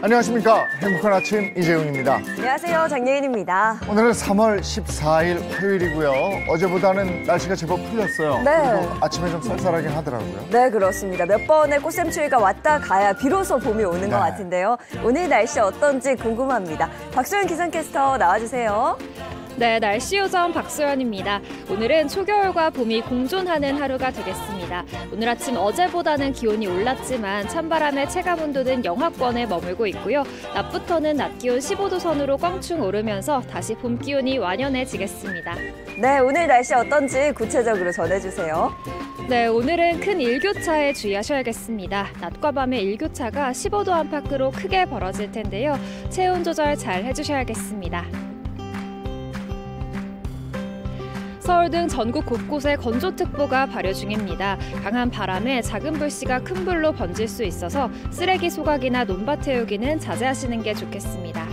안녕하십니까. 행복한 아침 이재용입니다. 안녕하세요. 장예인입니다. 오늘은 3월 14일 화요일이고요. 어제보다는 날씨가 제법 풀렸어요. 네. 그리고 아침에 좀 쌀쌀하긴 하더라고요. 네, 그렇습니다. 몇 번의 꽃샘추위가 왔다 가야 비로소 봄이 오는 것 같은데요. 오늘 날씨 어떤지 궁금합니다. 박소연 기상캐스터 나와주세요. 네, 날씨 요정 박소연입니다. 오늘은 초겨울과 봄이 공존하는 하루가 되겠습니다. 오늘 아침 어제보다는 기온이 올랐지만 찬바람의 체감온도는 영하권에 머물고 있고요. 낮부터는 낮 기온 15도 선으로 껑충 오르면서 다시 봄 기온이 완연해지겠습니다. 네, 오늘 날씨 어떤지 구체적으로 전해주세요. 네, 오늘은 큰 일교차에 주의하셔야겠습니다. 낮과 밤의 일교차가 15도 안팎으로 크게 벌어질 텐데요. 체온 조절 잘 해주셔야겠습니다. 서울 등 전국 곳곳에 건조특보가 발효 중입니다. 강한 바람에 작은 불씨가 큰 불로 번질 수 있어서 쓰레기 소각이나 논밭 태우기는 자제하시는 게 좋겠습니다.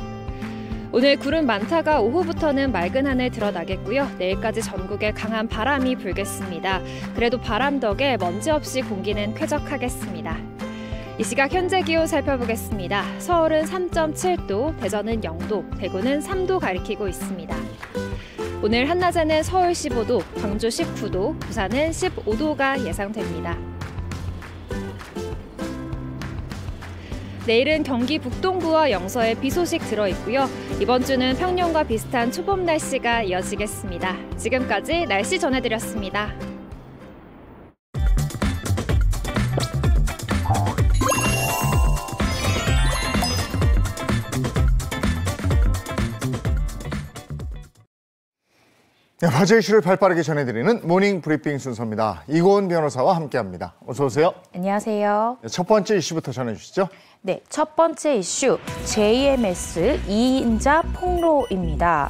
오늘 구름 많다가 오후부터는 맑은 하늘 드러나겠고요. 내일까지 전국에 강한 바람이 불겠습니다. 그래도 바람 덕에 먼지 없이 공기는 쾌적하겠습니다. 이 시각 현재 기온 살펴보겠습니다. 서울은 3.7도, 대전은 0도, 대구는 3도 가리키고 있습니다. 오늘 한낮에는 서울 15도, 광주 19도, 부산은 15도가 예상됩니다. 내일은 경기 북동부와 영서에 비 소식 들어있고요. 이번 주는 평년과 비슷한 초봄 날씨가 이어지겠습니다. 지금까지 날씨 전해드렸습니다. 네, 화제 이슈를 발빠르게 전해드리는 모닝 브리핑 순서입니다. 이고은 변호사와 함께합니다. 어서 오세요. 안녕하세요. 네, 첫 번째 이슈부터 전해주시죠. 네, 첫 번째 이슈 JMS 2인자 폭로입니다.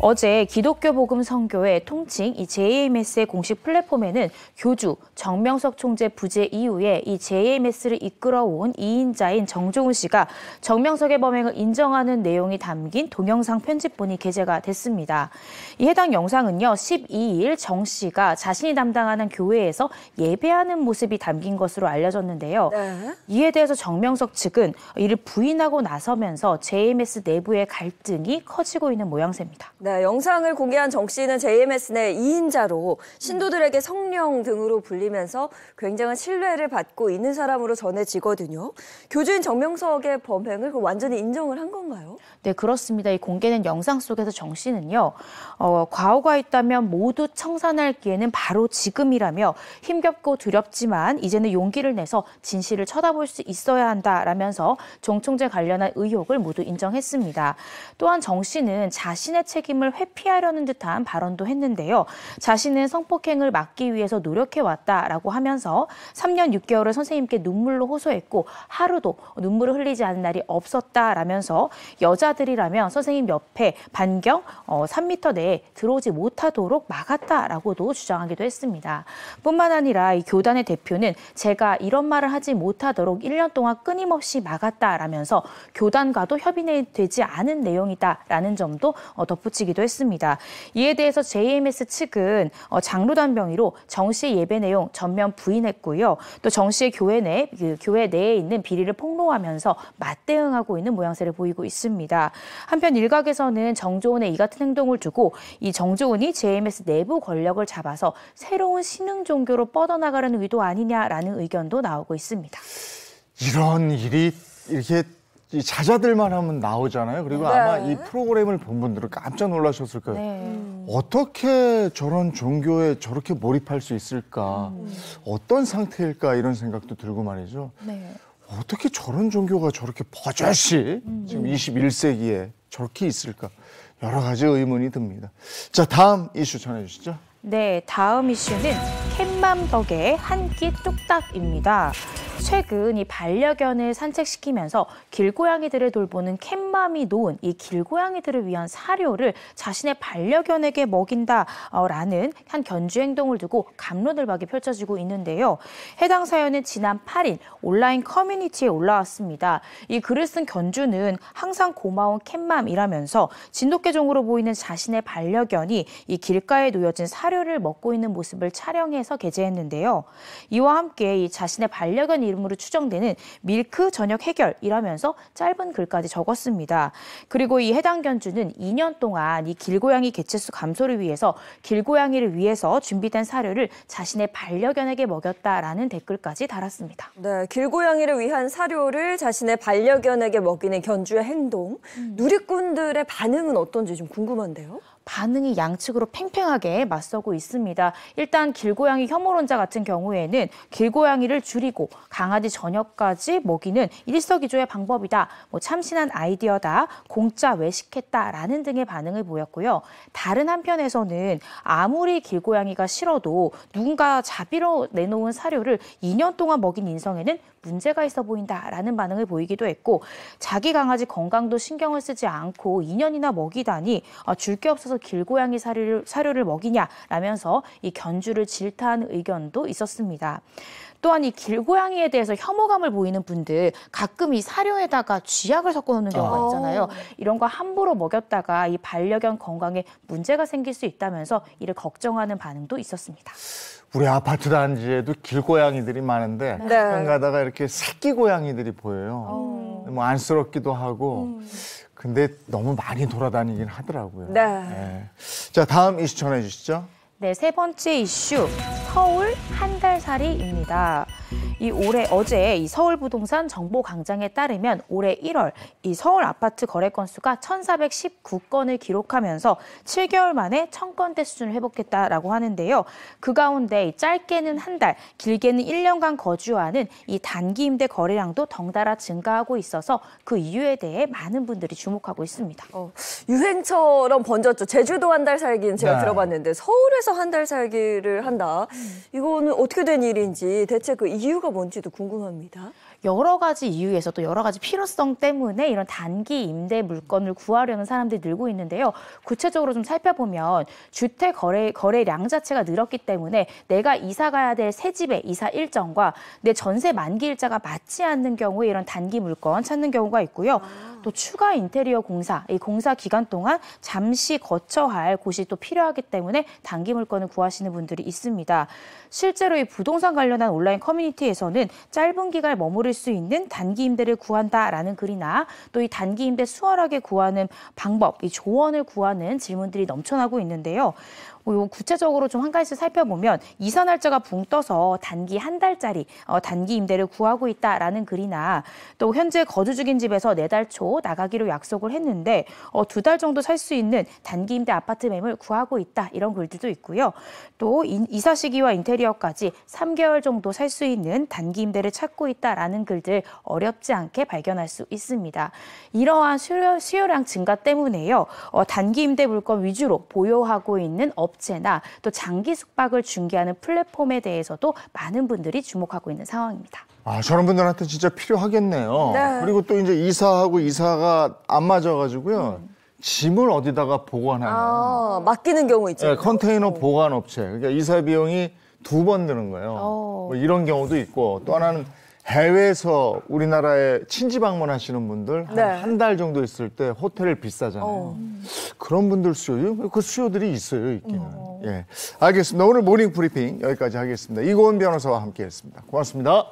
어제 기독교 복음 선교회 통칭 이 JMS의 공식 플랫폼에는 교주 정명석 총재 부재 이후에 이 JMS를 이끌어온 2인자인 정종훈 씨가 정명석의 범행을 인정하는 내용이 담긴 동영상 편집본이 게재가 됐습니다. 이 해당 영상은요, 12일 정 씨가 자신이 담당하는 교회에서 예배하는 모습이 담긴 것으로 알려졌는데요. 네. 이에 대해서 정명석 측은 이를 부인하고 나서면서 JMS 내부의 갈등이 커지고 있는 모양새입니다. 네, 영상을 공개한 정 씨는 JMS 내 2인자로 신도들에게 성령 등으로 불리면서 굉장한 신뢰를 받고 있는 사람으로 전해지거든요. 교주인 정명석의 범행을 완전히 인정을 한 건가요? 네, 그렇습니다. 이 공개된 영상 속에서 정 씨는요, 과오가 있다면 모두 청산할 기회는 바로 지금이라며 힘겹고 두렵지만 이제는 용기를 내서 진실을 쳐다볼 수 있어야 한다라면서 정 총재 관련한 의혹을 모두 인정했습니다. 또한 정 씨는 자신의 책임을 회피하려는 듯한 발언도 했는데요. 자신은 성폭행을 막기 위해서 노력해왔다라고 하면서 3년 6개월을 선생님께 눈물로 호소했고 하루도 눈물을 흘리지 않은 날이 없었다라면서 여자들이라면 선생님 옆에 반경 3m 내에 들어오지 못하도록 막았다라고도 주장하기도 했습니다. 뿐만 아니라 이 교단의 대표는 제가 이런 말을 하지 못하도록 1년 동안 끊임없이 막았다라면서 교단과도 협의되지 않은 내용이다라는 점도 덧붙이기도 했습니다. 이에 대해서 JMS 측은 장로단 명의로 정 씨의 예배 내용 전면 부인했고요. 또 정 씨의 교회 내에 있는 비리를 폭로하면서 맞대응하고 있는 모양새를 보이고 있습니다. 한편 일각에서는 정조은의 이 같은 행동을 두고 이 정조은이 JMS 내부 권력을 잡아서 새로운 신흥 종교로 뻗어나가려는 의도 아니냐라는 의견도 나오고 있습니다. 이런 일이 이렇게 자자들만 하면 나오잖아요. 그리고 아마 이 프로그램을 본 분들은 깜짝 놀라셨을 거예요. 네. 어떻게 저런 종교에 저렇게 몰입할 수 있을까? 어떤 상태일까? 이런 생각도 들고 말이죠. 네. 어떻게 저런 종교가 저렇게 버젓이 지금 21세기에 저렇게 있을까? 여러 가지 의문이 듭니다. 자, 다음 이슈 전해주시죠. 네, 다음 이슈는 캣맘 덕에 한 끼 뚝딱입니다. 최근 이 반려견을 산책시키면서 길고양이들을 돌보는 캣맘이 놓은 이 길고양이들을 위한 사료를 자신의 반려견에게 먹인다라는 한 견주 행동을 두고 갑론을박이 펼쳐지고 있는데요. 해당 사연은 지난 8일 온라인 커뮤니티에 올라왔습니다. 이 글을 쓴 견주는 항상 고마운 캣맘이라면서 진돗개종으로 보이는 자신의 반려견이 이 길가에 놓여진 사료를 먹고 있는 모습을 촬영해서 게재했는데요. 이와 함께 이 자신의 반려견 이름으로 추정되는 밀크 저녁 해결이라면서 짧은 글까지 적었습니다. 그리고 이 해당 견주는 2년 동안 이 길고양이 개체수 감소를 위해서 길고양이를 위해서 준비된 사료를 자신의 반려견에게 먹였다라는 댓글까지 달았습니다. 네, 길고양이를 위한 사료를 자신의 반려견에게 먹이는 견주의 행동. 누리꾼들의 반응은 어떤지 좀 궁금한데요. 반응이 양측으로 팽팽하게 맞서고 있습니다. 일단 길고양이 혐오론자 같은 경우에는 길고양이를 줄이고 강아지 저녁까지 먹이는 일석이조의 방법이다. 참신한 아이디어다. 공짜 외식했다라는 등의 반응을 보였고요. 다른 한편에서는 아무리 길고양이가 싫어도 누군가 자비로 내놓은 사료를 2년 동안 먹인 인성에는 문제가 있어 보인다라는 반응을 보이기도 했고 자기 강아지 건강도 신경을 쓰지 않고 2년이나 먹이다니 줄 게 없어서 길고양이 사료를 먹이냐라면서 이 견주를 질타하는 의견도 있었습니다. 또한 이 길고양이에 대해서 혐오감을 보이는 분들 가끔 이 사료에다가 쥐약을 섞어 놓는 경우가 있잖아요. 이런 거 함부로 먹였다가 이 반려견 건강에 문제가 생길 수 있다면서 이를 걱정하는 반응도 있었습니다. 우리 아파트 단지에도 길고양이들이 많은데 네. 가끔 가다가 이렇게 새끼 고양이들이 보여요. 뭐 안쓰럽기도 하고 근데 너무 많이 돌아다니긴 하더라고요. 네. 네. 자, 다음 이슈 전해 주시죠. 네, 세 번째 이슈, 서울 한 달살이입니다. 어제 이 서울부동산 정보광장에 따르면 올해 1월 이 서울 아파트 거래 건수가 1,419건을 기록하면서 7개월 만에 1,000건대 수준을 회복했다라고 하는데요. 그 가운데 짧게는 한 달, 길게는 1년간 거주하는 이 단기 임대 거래량도 덩달아 증가하고 있어서 그 이유에 대해 많은 분들이 주목하고 있습니다. 유행처럼 번졌죠. 제주도 한 달 살기는 제가 네. 들어봤는데 서울에서 한 달 살기를 한다. 이거는 어떻게 된 일인지 대체 그 이유가 뭔지도 궁금합니다. 여러 가지 이유에서 또 여러 가지 필요성 때문에 이런 단기 임대 물건을 구하려는 사람들이 늘고 있는데요. 구체적으로 좀 살펴보면 주택 거래량 자체가 늘었기 때문에 내가 이사 가야 될 새 집의 이사 일정과 내 전세 만기 일자가 맞지 않는 경우에 이런 단기 물건 찾는 경우가 있고요. 또 추가 인테리어 공사, 이 공사 기간 동안 잠시 거쳐야 할 곳이 또 필요하기 때문에 단기 물건을 구하시는 분들이 있습니다. 실제로 이 부동산 관련한 온라인 커뮤니티에서는 짧은 기간 머무를 수 있는 단기 임대를 구한다라는 글이나 또 이 단기 임대 수월하게 구하는 방법, 이 조언을 구하는 질문들이 넘쳐나고 있는데요. 구체적으로 좀 한 가지씩 살펴보면 이사 날짜가 붕 떠서 단기 한 달짜리 단기 임대를 구하고 있다라는 글이나 또 현재 거주 중인 집에서 4달 초 나가기로 약속을 했는데 2달 정도 살 수 있는 단기 임대 아파트 매물 구하고 있다 이런 글들도 있고요. 또 이사 시기와 인테리어까지 3개월 정도 살 수 있는 단기 임대를 찾고 있다라는 글들 어렵지 않게 발견할 수 있습니다. 이러한 수요량 증가 때문에요. 단기 임대 물건 위주로 보유하고 있는 업체나 또 장기 숙박을 중개하는 플랫폼에 대해서도 많은 분들이 주목하고 있는 상황입니다. 저런 분들한테 진짜 필요하겠네요. 네. 그리고 또 이제 이사하고 이사가 안 맞아가지고요. 짐을 어디다가 보관하냐. 맡기는 경우 있죠. 네, 컨테이너 보관 업체. 그러니까 이사 비용이 2번 드는 거예요. 뭐 이런 경우도 있고 또 하나는 해외에서 우리나라에 친지 방문하시는 분들 네. 한 달 정도 있을 때 호텔을 비싸잖아요. 그런 분들 그 수요들이 있어요, 있기는. 예, 알겠습니다. 오늘 모닝 브리핑 여기까지 하겠습니다. 이고은 변호사와 함께했습니다. 고맙습니다.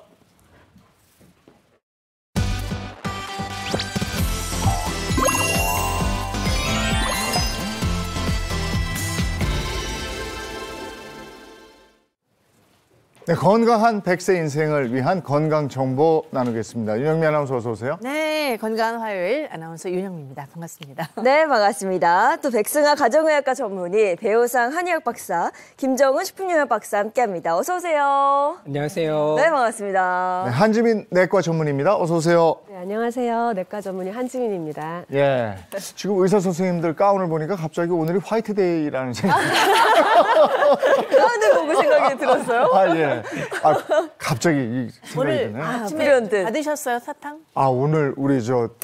네, 건강한 100세 인생을 위한 건강 정보 나누겠습니다. 윤영미 아나운서 어서 오세요. 네, 건강한 화요일 아나운서 윤영미입니다. 반갑습니다. 네, 반갑습니다. 또 백승아 가정의학과 전문의, 배우상 한의학 박사, 김정은 식품영양 박사 함께합니다. 어서 오세요. 안녕하세요. 네, 반갑습니다. 네, 한지민 내과 전문의입니다. 어서 오세요. 네, 안녕하세요. 내과 전문의 한지민입니다. 예, 지금 의사 선생님들 가운을 보니까 갑자기 오늘이 화이트데이라는 생각이 가운을 보고 생각이 들었어요? 예. 네. 갑자기 이 생각이 오늘 드네. 아침에 불현듯. 받으셨어요, 사탕? 오늘 우리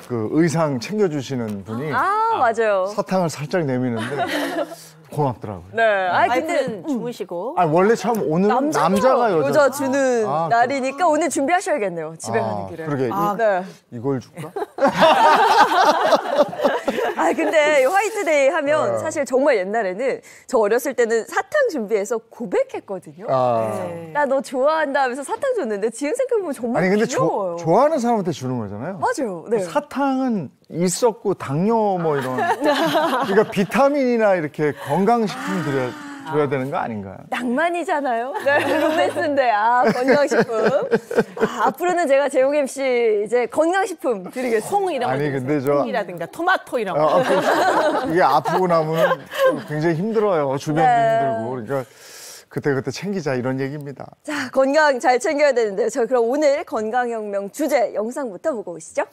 그 의상 챙겨주시는 분이 맞아요. 사탕을 살짝 내미는데 고맙더라고요. 네. 근데 와이프는 주무시고. 원래 참 오늘은 남자가 여자 주는 아, 날이니까 오늘 준비하셔야겠네요. 집에 가는 길에. 그러게. 네. 이걸 줄까? 근데 화이트데이 하면 사실 정말 옛날에는 저 어렸을 때는 사탕 준비해서 고백했거든요. 나 너 좋아한다 하면서 사탕 줬는데 지금 생각해보면 정말 아니 근데 귀여워요. 좋아하는 사람한테 주는 거잖아요. 맞아요. 네. 사탕은 있었고 당뇨 뭐 이런 그러니까 비타민이나 이렇게 건강식품 줘야 되는 거 아닌가요? 낭만이잖아요. 네, 로맨스인데 건강식품. 앞으로는 제가 재용 MC 이제 건강식품 드리겠습니다. 콩 이런 거. 아니, 근데 콩이라든가 토마토 이런 거. 이게 아프고 나면 굉장히 힘들어요. 주변도 힘들고 그러니까 그때 챙기자 이런 얘기입니다. 자, 건강 잘 챙겨야 되는데요. 저 그럼 오늘 건강혁명 주제 영상부터 보고 오시죠.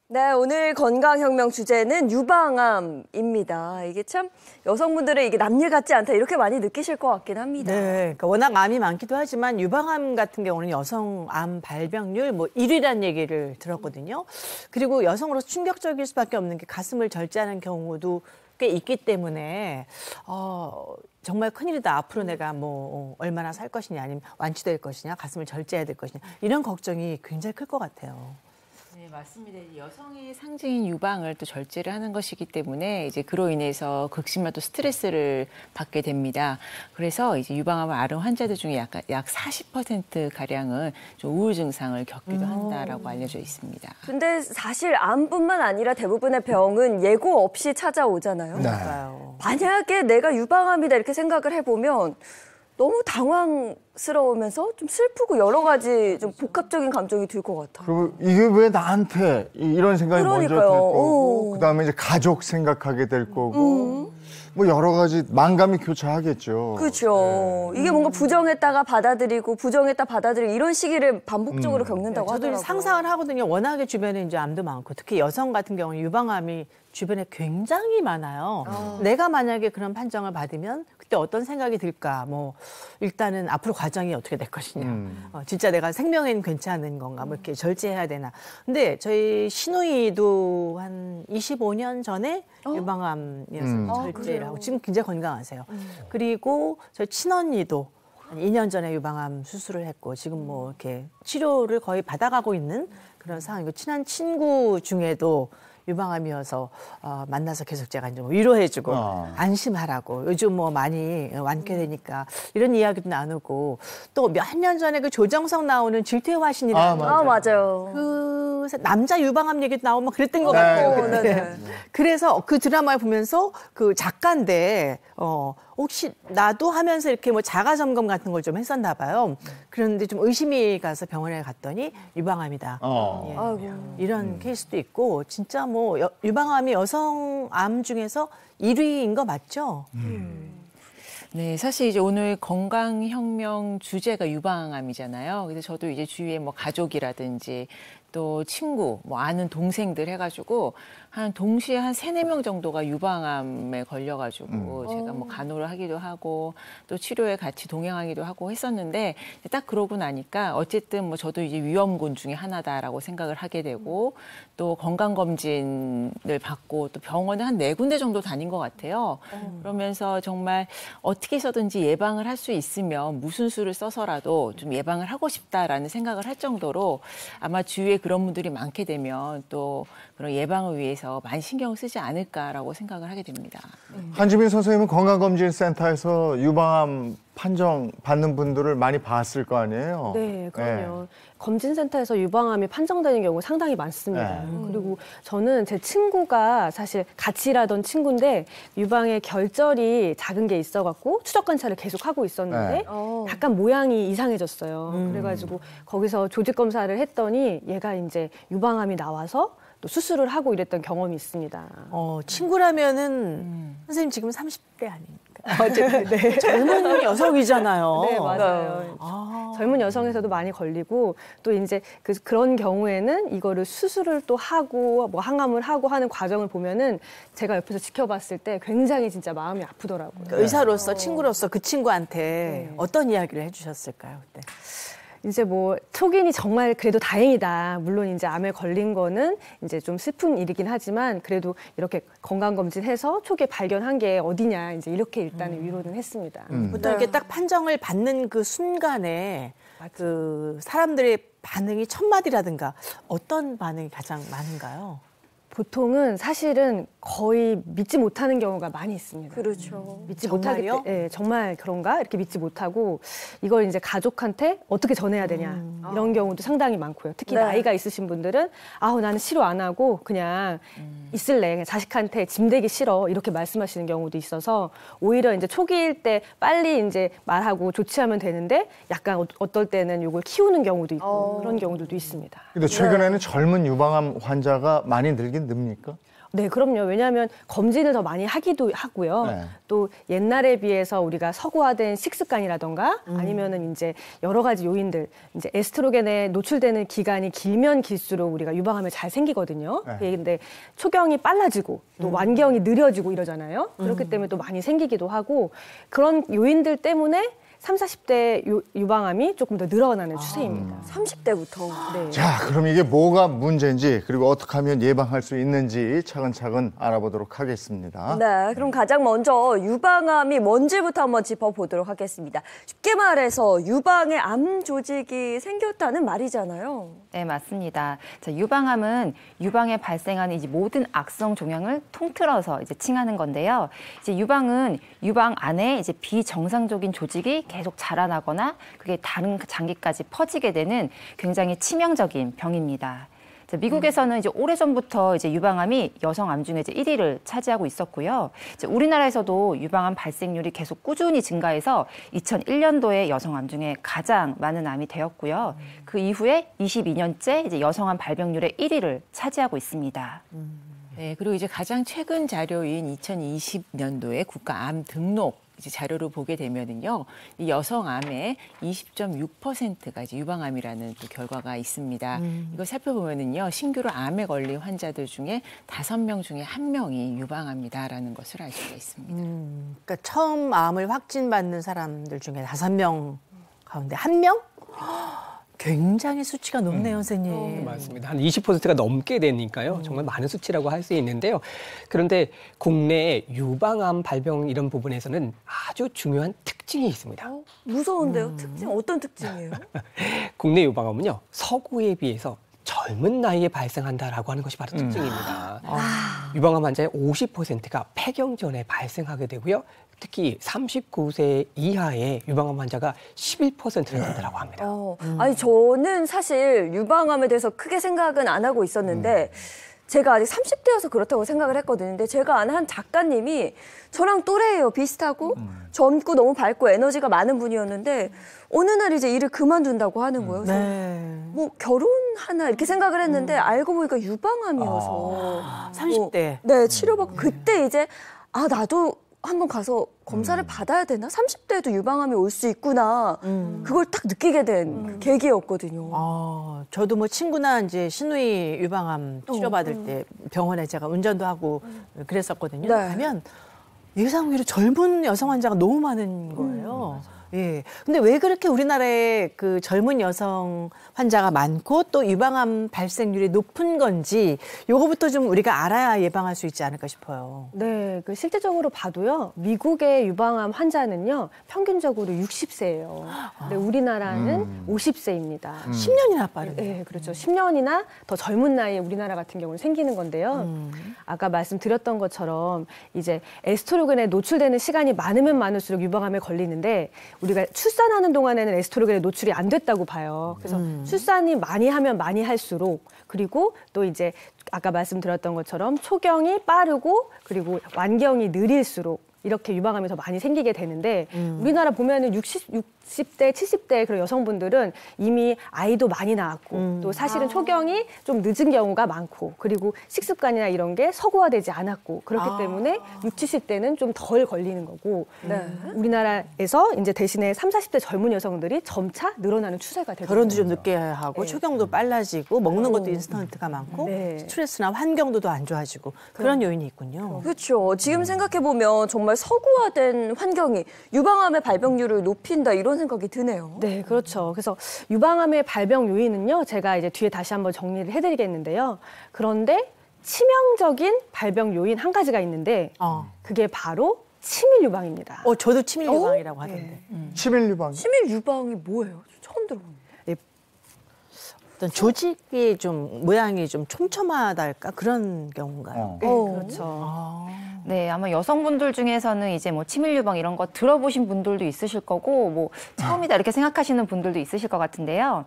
네, 오늘 건강혁명 주제는 유방암입니다. 이게 참 여성분들은 이게 남일 같지 않다 이렇게 많이 느끼실 것 같긴 합니다. 네, 그러니까 워낙 암이 많기도 하지만 유방암 같은 경우는 여성 암 발병률 1위라는 얘기를 들었거든요. 그리고 여성으로서 충격적일 수밖에 없는 게 가슴을 절제하는 경우도 꽤 있기 때문에 정말 큰일이다. 앞으로 내가 얼마나 살 것이냐 아니면 완치될 것이냐 가슴을 절제해야 될 것이냐 이런 걱정이 굉장히 클 것 같아요. 네, 맞습니다. 여성의 상징인 유방을 또 절제를 하는 것이기 때문에 이제 그로 인해서 극심한 또 스트레스를 받게 됩니다. 그래서 이제 유방암을 앓은 환자들 중에 약 40% 가량은 좀 우울 증상을 겪기도 한다라고 알려져 있습니다. 근데 사실 암뿐만 아니라 대부분의 병은 예고 없이 찾아오잖아요. 네. 만약에 내가 유방암이다 이렇게 생각을 해보면 너무 당황스러우면서 좀 슬프고 여러 가지 좀 복합적인 감정이 들 것 같아요. 그리고 이게 왜 나한테 이런 생각이 먼저 들 거고 그다음에 이제 가족 생각하게 될 거고 뭐 여러 가지 만감이 교차하겠죠. 그렇죠. 이게 뭔가 부정했다가 받아들이고 부정했다 받아들이고 이런 시기를 반복적으로 겪는다고 저도 하더라고요. 상상을 하거든요. 워낙에 주변에 이제 암도 많고 특히 여성 같은 경우는 유방암이 주변에 굉장히 많아요. 내가 만약에 그런 판정을 받으면 그때 어떤 생각이 들까? 일단은 앞으로 과정이 어떻게 될 것이냐. 진짜 내가 생명엔 괜찮은 건가? 이렇게 절제해야 되나. 근데 저희 시누이도 한 25년 전에 유방암이어서 절제를 하고 지금 굉장히 건강하세요. 그리고 저희 친언니도 한 2년 전에 유방암 수술을 했고 지금 이렇게 치료를 거의 받아가고 있는 그런 상황이고 친한 친구 중에도 유방암이어서 만나서 계속 제가 이제 위로해주고 안심하라고 요즘 많이 완쾌되니까 이런 이야기도 나누고 또 몇 년 전에 그 조정석 나오는 질투의 화신이라는 맞아요. 그 남자 유방암 얘기도 나오고 그랬던 것 같아요. 네. 그래서 그 드라마를 보면서 그 작가인데 혹시 나도 하면서 이렇게 자가 점검 같은 걸 좀 했었나 봐요. 그런데 좀 의심이 가서 병원에 갔더니 유방암이다. 이런 케이스도 있고 진짜 유방암이 여성 암 중에서 1위인 거 맞죠? 네, 사실 이제 오늘 건강혁명 주제가 유방암이잖아요. 그래서 저도 이제 주위에 가족이라든지 또 친구, 아는 동생들 해가지고 동시에 한 3-4명 정도가 유방암에 걸려가지고 제가 간호를 하기도 하고 또 치료에 같이 동행하기도 하고 했었는데 딱 그러고 나니까 어쨌든 저도 이제 위험군 중에 하나다라고 생각을 하게 되고 또 건강검진을 받고 또 병원에 한 4군데 정도 다닌 것 같아요. 그러면서 정말 어떻게 해서든지 예방을 할 수 있으면 무슨 수를 써서라도 좀 예방을 하고 싶다라는 생각을 할 정도로 아마 주위에 그런 분들이 많게 되면 또 그런 예방을 위해서 많이 신경을 쓰지 않을까라고 생각을 하게 됩니다. 한지민 선생님은 건강검진센터에서 유방암 판정 받는 분들을 많이 봤을 거 아니에요? 네, 그럼요. 검진센터에서 유방암이 판정되는 경우 상당히 많습니다. 그리고 저는 제 친구가 사실 같이 일하던 친구인데 유방에 결절이 작은 게 있어갖고 추적 관찰을 계속 하고 있었는데 약간 모양이 이상해졌어요. 그래가지고 거기서 조직 검사를 했더니 얘가 이제 유방암이 나와서 또 수술을 하고 이랬던 경험이 있습니다. 친구라면은 선생님 지금 30대 아닙니까? 어쨌든 네. 젊은 여성이잖아요. 네, 맞아요. 젊은 여성에서도 많이 걸리고 또 이제 그런 경우에는 이거를 수술을 또 하고 뭐 항암을 하고 하는 과정을 보면은 제가 옆에서 지켜봤을 때 굉장히 진짜 마음이 아프더라고요. 그러니까 의사로서 친구로서 그 친구한테 어떤 이야기를 해주셨을까요, 그때? 이제 뭐 초기니 정말 그래도 다행이다. 물론 이제 암에 걸린 거는 이제 좀 슬픈 일이긴 하지만 그래도 이렇게 건강검진해서 초기에 발견한 게 어디냐 이제 이렇게 일단은 위로는 했습니다. 보통 이렇게 딱 판정을 받는 그 순간에 그 사람들의 반응이 첫 마디라든가 어떤 반응이 가장 많은가요? 보통은 사실은 거의 믿지 못하는 경우가 많이 있습니다. 그렇죠. 믿지 정말요? 못하기 때문에 정말 그런가 이렇게 믿지 못하고 이걸 이제 가족한테 어떻게 전해야 되냐 이런 경우도 상당히 많고요. 특히 네. 나이가 있으신 분들은 나는 치료 안 하고 그냥 있을래. 그냥 자식한테 짐되기 싫어 이렇게 말씀하시는 경우도 있어서 오히려 이제 초기일 때 빨리 이제 말하고 조치하면 되는데 약간 어떨 때는 이걸 키우는 경우도 있고 그런 경우들도 있습니다. 근데 최근에는 젊은 유방암 환자가 많이 늘긴 늡니까? 네, 그럼요. 왜냐하면 검진을 더 많이 하기도 하고요. 네. 또 옛날에 비해서 우리가 서구화된 식습관이라던가 아니면은 이제 여러 가지 요인들, 이제 에스트로겐에 노출되는 기간이 길면 길수록 우리가 유방암이 잘 생기거든요. 네. 근데 초경이 빨라지고 또 완경이 느려지고 이러잖아요. 그렇기 때문에 또 많이 생기기도 하고 그런 요인들 때문에 30, 40대 유방암이 조금 더 늘어나는 추세입니다. 30대부터. 네. 자, 그럼 이게 뭐가 문제인지 그리고 어떻게 하면 예방할 수 있는지 차근차근 알아보도록 하겠습니다. 네, 그럼 가장 먼저 유방암이 뭔지부터 한번 짚어보도록 하겠습니다. 쉽게 말해서 유방에 암 조직이 생겼다는 말이잖아요. 네, 맞습니다. 자, 유방암은 유방에 발생하는 이제 모든 악성 종양을 통틀어서 이제 칭하는 건데요. 이제 유방은 유방 안에 이제 비정상적인 조직이 계속 자라나거나 그게 다른 장기까지 퍼지게 되는 굉장히 치명적인 병입니다. 자, 미국에서는 이제 오래전부터 이제 유방암이 여성 암 중에 이제 1위를 차지하고 있었고요. 이제 우리나라에서도 유방암 발생률이 계속 꾸준히 증가해서 2001년도에 여성 암 중에 가장 많은 암이 되었고요. 그 이후에 22년째 이제 여성암 발병률의 1위를 차지하고 있습니다. 네, 그리고 이제 가장 최근 자료인 2020년도에 국가암 등록 이제 자료를 보게 되면은요, 이 여성암의 20.6%가 이제 유방암이라는 또 결과가 있습니다. 이거 살펴보면은요, 신규로 암에 걸린 환자들 중에 5명 중에 1명이 유방암이다라는 것을 알 수가 있습니다. 그러니까 처음 암을 확진받는 사람들 중에 5명 가운데 1명? 굉장히 수치가 높네요, 선생님. 맞습니다. 한 20%가 넘게 되니까요. 정말 많은 수치라고 할 수 있는데요. 그런데 국내 유방암 발병 이런 부분에서는 아주 중요한 특징이 있습니다. 무서운데요? 특징 어떤 특징이에요? 국내 유방암은요, 서구에 비해서 젊은 나이에 발생한다라고 하는 것이 바로 특징입니다. 유방암 환자의 50%가 폐경 전에 발생하게 되고요. 특히 39세 이하의 유방암 환자가 11%나 된다고 합니다. 아니 저는 사실 유방암에 대해서 크게 생각은 안 하고 있었는데 제가 아직 30대여서 그렇다고 생각을 했거든요. 근데 제가 아는 한 작가님이 저랑 또래예요. 비슷하고 젊고 너무 밝고 에너지가 많은 분이었는데 어느 날 이제 일을 그만둔다고 하는 거예요. 그래서 뭐 결혼하나 이렇게 생각을 했는데 알고 보니까 유방암이어서 30대. 네, 치료받고 그때 이제 나도 한번 가서 검사를 받아야 되나? 30대에도 유방암이 올 수 있구나. 그걸 딱 느끼게 된 그 계기였거든요. 저도 뭐 친구나 이제 신우이 유방암 치료받을 때 병원에 제가 운전도 하고 그랬었거든요. 네. 가면 예상외로 젊은 여성 환자가 너무 많은 거예요. 예. 근데 왜 그렇게 우리나라에 그 젊은 여성 환자가 많고 또 유방암 발생률이 높은 건지 요거부터 좀 우리가 알아야 예방할 수 있지 않을까 싶어요. 네, 그 실제적으로 봐도요, 미국의 유방암 환자는요, 평균적으로 60세예요. 근데 우리나라는 50세입니다. 10년이나 빠르네. 네, 그렇죠. 10년이나 더 젊은 나이에 우리나라 같은 경우는 생기는 건데요. 아까 말씀드렸던 것처럼 이제 에스트로겐에 노출되는 시간이 많으면 많을수록 유방암에 걸리는데 우리가 출산하는 동안에는 에스트로겐에 노출이 안 됐다고 봐요. 그래서 출산이 많이 하면 많이 할수록 그리고 또 이제 아까 말씀드렸던 것처럼 초경이 빠르고 그리고 완경이 느릴수록 이렇게 유방암이 더 많이 생기게 되는데 우리나라 보면은 60대, 70대 그런 여성분들은 이미 아이도 많이 낳았고 또 사실은 초경이 좀 늦은 경우가 많고 그리고 식습관이나 이런 게 서구화되지 않았고 그렇기 때문에 60, 70대는 좀 덜 걸리는 거고 우리나라에서 이제 대신에 30, 40대 젊은 여성들이 점차 늘어나는 추세가 되고 결혼도 좀 늦게 하고 초경도 빨라지고 먹는 것도 인스턴트가 많고 스트레스나 환경도 더 안 좋아지고 그런 요인이 있군요. 그렇죠. 지금 생각해보면 정말 서구화된 환경이 유방암의 발병률을 높인다 이런 생각이 드네요. 네, 그렇죠. 그래서 유방암의 발병 요인은요, 제가 이제 뒤에 다시 한번 정리를 해드리겠는데요. 그런데 치명적인 발병 요인 한 가지가 있는데 그게 바로 치밀 유방입니다. 저도 치밀 유방이라고 하던데. 치밀 유방. 치밀 유방이 뭐예요? 처음 들어봅니다. 어떤 조직이 좀 모양이 좀 촘촘하달까 그런 경우인가요? 네, 그렇죠. 네, 아마 여성분들 중에서는 이제 뭐 치밀 유방 이런 거 들어보신 분들도 있으실 거고 뭐 처음이다 이렇게 생각하시는 분들도 있으실 것 같은데요.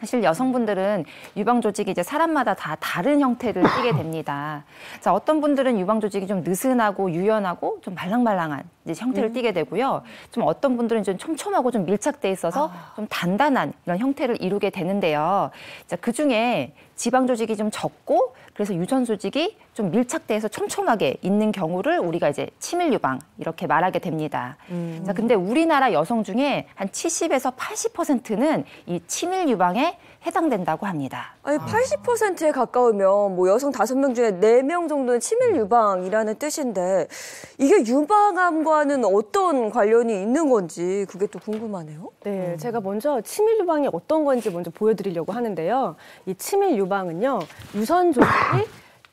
사실 여성분들은 유방 조직이 이제 사람마다 다 다른 형태를 띠게 됩니다. 자, 어떤 분들은 유방 조직이 좀 느슨하고 유연하고 좀 말랑말랑한 이제 형태를 띠게 되고요. 좀 어떤 분들은 좀 촘촘하고 좀 밀착돼 있어서 좀 단단한 이런 형태를 이루게 되는데요. 자, 그 중에 지방 조직이 좀 적고 그래서 유전 조직이 좀 밀착돼서 촘촘하게 있는 경우를 우리가 이제 치밀 유방 이렇게 말하게 됩니다. 자, 근데 우리나라 여성 중에 한 70에서 80%는 이 치밀 유방에 해당된다고 합니다. 아니 80%에 가까우면 뭐 여성 5명 중에 4명 정도는 치밀 유방이라는 뜻인데 이게 유방암과는 어떤 관련이 있는 건지 그게 또 궁금하네요. 네, 제가 먼저 치밀 유방이 어떤 건지 먼저 보여드리려고 하는데요. 이 치밀 유방은요, 유선 조직이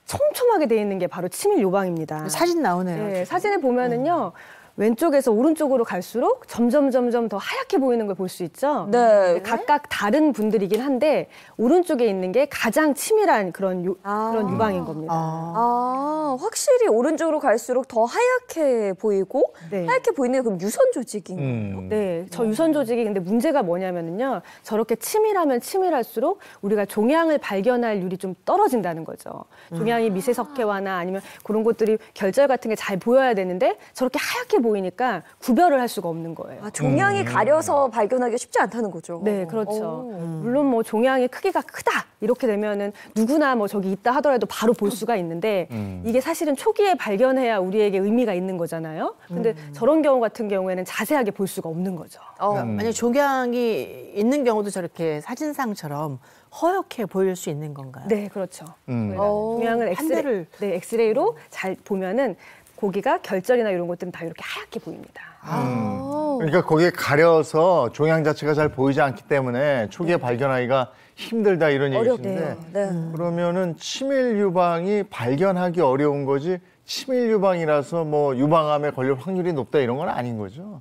촘촘하게 돼 있는 게 바로 치밀 유방입니다. 사진 나오네요. 네, 사진을 보면은요. 왼쪽에서 오른쪽으로 갈수록 점점 더 하얗게 보이는 걸 볼 수 있죠. 네. 각각 다른 분들이긴 한데 오른쪽에 있는 게 가장 치밀한 그런 유방인 겁니다. 확실히 오른쪽으로 갈수록 더 하얗게 보이고 네. 하얗게 보이는 게 그럼 유선 조직인가요? 네, 저 유선 조직이 근데 문제가 뭐냐면은요. 저렇게 치밀하면 치밀할수록 우리가 종양을 발견할 률이 좀 떨어진다는 거죠. 종양이 미세석회화나 아니면 그런 것들이 결절 같은 게 잘 보여야 되는데 저렇게 하얗게 보이니까 구별을 할 수가 없는 거예요. 종양이 가려서 발견하기가 쉽지 않다는 거죠. 네, 그렇죠. 물론 뭐 종양의 크기가 크다 이렇게 되면은 누구나 뭐 저기 있다 하더라도 바로 볼 수가 있는데 이게 사실은 초기에 발견해야 우리에게 의미가 있는 거잖아요. 근데 저런 경우 같은 경우에는 자세하게 볼 수가 없는 거죠. 만약 종양이 있는 경우도 저렇게 사진상처럼 허옇게 보일 수 있는 건가요? 네, 그렇죠. 종양을 엑스레이로 잘 보면은 고기가 결절이나 이런 것들은 다 이렇게 하얗게 보입니다. 그러니까 거기에 가려서 종양 자체가 잘 보이지 않기 때문에 초기에 발견하기가 힘들다 이런 얘기인데 그러면은 치밀 유방이 발견하기 어려운 거지 치밀 유방이라서 뭐 유방암에 걸릴 확률이 높다 이런 건 아닌 거죠?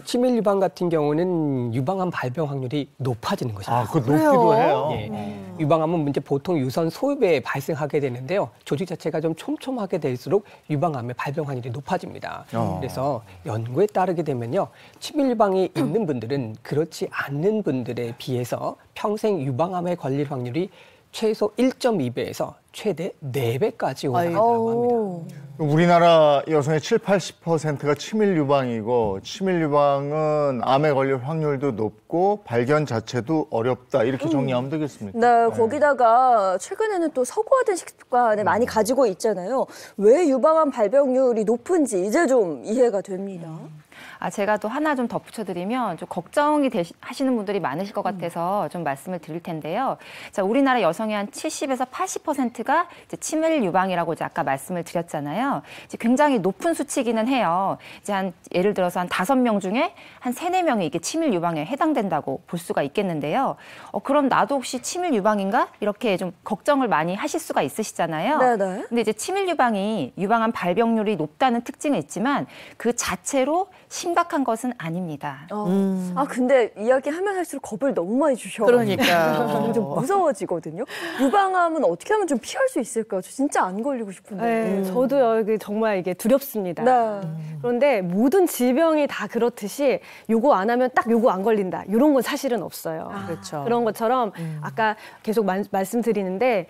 치밀 유방 같은 경우는 유방암 발병 확률이 높아지는 것입니다. 그거 높기도 해요. 예. 유방암은 이제 보통 유선 소입에 발생하게 되는데요. 조직 자체가 좀 촘촘하게 될수록 유방암의 발병 확률이 높아집니다. 그래서 연구에 따르게 되면요. 치밀 유방이 있는 분들은 그렇지 않는 분들에 비해서 평생 유방암에 걸릴 확률이 최소 1.2배에서 최대 4배까지 올라간다고 합니다. 우리나라 여성의 70-80%가 치밀 유방이고 치밀 유방은 암에 걸릴 확률도 높고 발견 자체도 어렵다 이렇게 정리하면 되겠습니까? 네, 거기다가 최근에는 또 서구화된 식습관을 많이 가지고 있잖아요. 왜 유방암 발병률이 높은지 이제 좀 이해가 됩니다. 제가 또 하나 좀 덧붙여드리면 좀 걱정이 하시는 분들이 많으실 것 같아서 좀 말씀을 드릴 텐데요. 자, 우리나라 여성의 한 70에서 80%가 이제 치밀 유방이라고 이제 아까 말씀을 드렸잖아요. 이제 굉장히 높은 수치기는 해요. 이제 예를 들어서 한 5명 중에 한 3-4명이 이게 치밀 유방에 해당된다고 볼 수가 있겠는데요. 그럼 나도 혹시 치밀 유방인가? 이렇게 좀 걱정을 많이 하실 수가 있으시잖아요. 네네. 근데 이제 치밀 유방이 유방암 발병률이 높다는 특징은 있지만 그 자체로 심각한 것은 아닙니다. 아 근데 이야기하면 할수록 겁을 너무 많이 주셔. 그러니까 좀 무서워지거든요. 유방암은 어떻게 하면 좀 피할 수 있을까요? 저 진짜 안 걸리고 싶은데. 네, 저도요. 정말 이게 두렵습니다. 네. 그런데 모든 질병이 다 그렇듯이 요거 안 하면 딱 요거 안 걸린다. 이런 건 사실은 없어요. 그렇죠. 그런 것처럼 아까 계속 말씀드리는데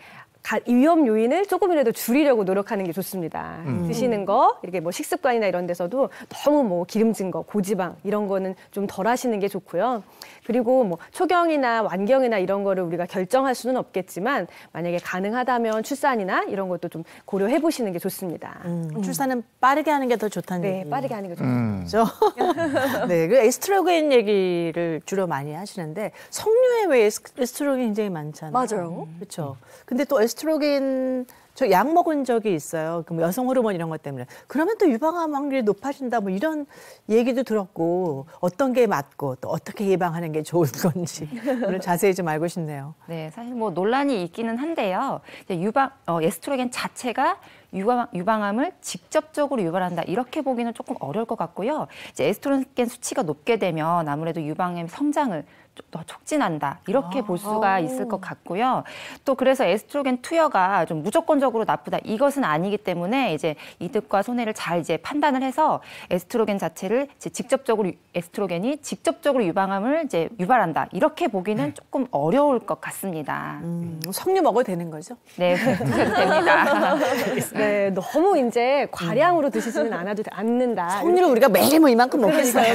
위험 요인을 조금이라도 줄이려고 노력하는 게 좋습니다. 드시는 거, 이렇게 뭐 식습관이나 이런 데서도 너무 뭐 기름진 거, 고지방 이런 거는 좀 덜 하시는 게 좋고요. 그리고 뭐 초경이나 완경이나 이런 거를 우리가 결정할 수는 없겠지만 만약에 가능하다면 출산이나 이런 것도 좀 고려해 보시는 게 좋습니다. 출산은 빠르게 하는 게 더 좋다는 네, 얘기. 빠르게 하는 게 좋습니다. 그렇죠? 네, 그 에스트로겐 얘기를 주로 많이 하시는데 석류에 왜 에스트로겐이 굉장히 많잖아요. 맞아요. 그렇죠. 근데 또 에스트로겐 저 약 먹은 적이 있어요. 그 여성 호르몬 이런 것 때문에. 그러면 또 유방암 확률이 높아진다 뭐 이런 얘기도 들었고 어떤 게 맞고 또 어떻게 예방하는 게 좋은 건지 오늘 자세히 좀 알고 싶네요. 네, 사실 뭐 논란이 있기는 한데요. 이제 에스트로겐 자체가 유방암을 직접적으로 유발한다 이렇게 보기는 조금 어려울 것 같고요. 이제 에스트로겐 수치가 높게 되면 아무래도 유방암 성장을 더 촉진한다 이렇게 볼 수가 있을 것 같고요. 또 그래서 에스트로겐 투여가 좀 무조건적으로 나쁘다 이것은 아니기 때문에 이제 이득과 손해를 잘 이제 판단을 해서 에스트로겐 자체를 이제 에스트로겐이 직접적으로 유방암을 이제 유발한다 이렇게 보기는 조금 어려울 것 같습니다. 석류 먹어도 되는 거죠? 네, 드셔도 됩니다. 네, 너무 이제 과량으로 드시지는 않는다. 석류를 우리가 매일 뭐 이만큼 먹겠어요.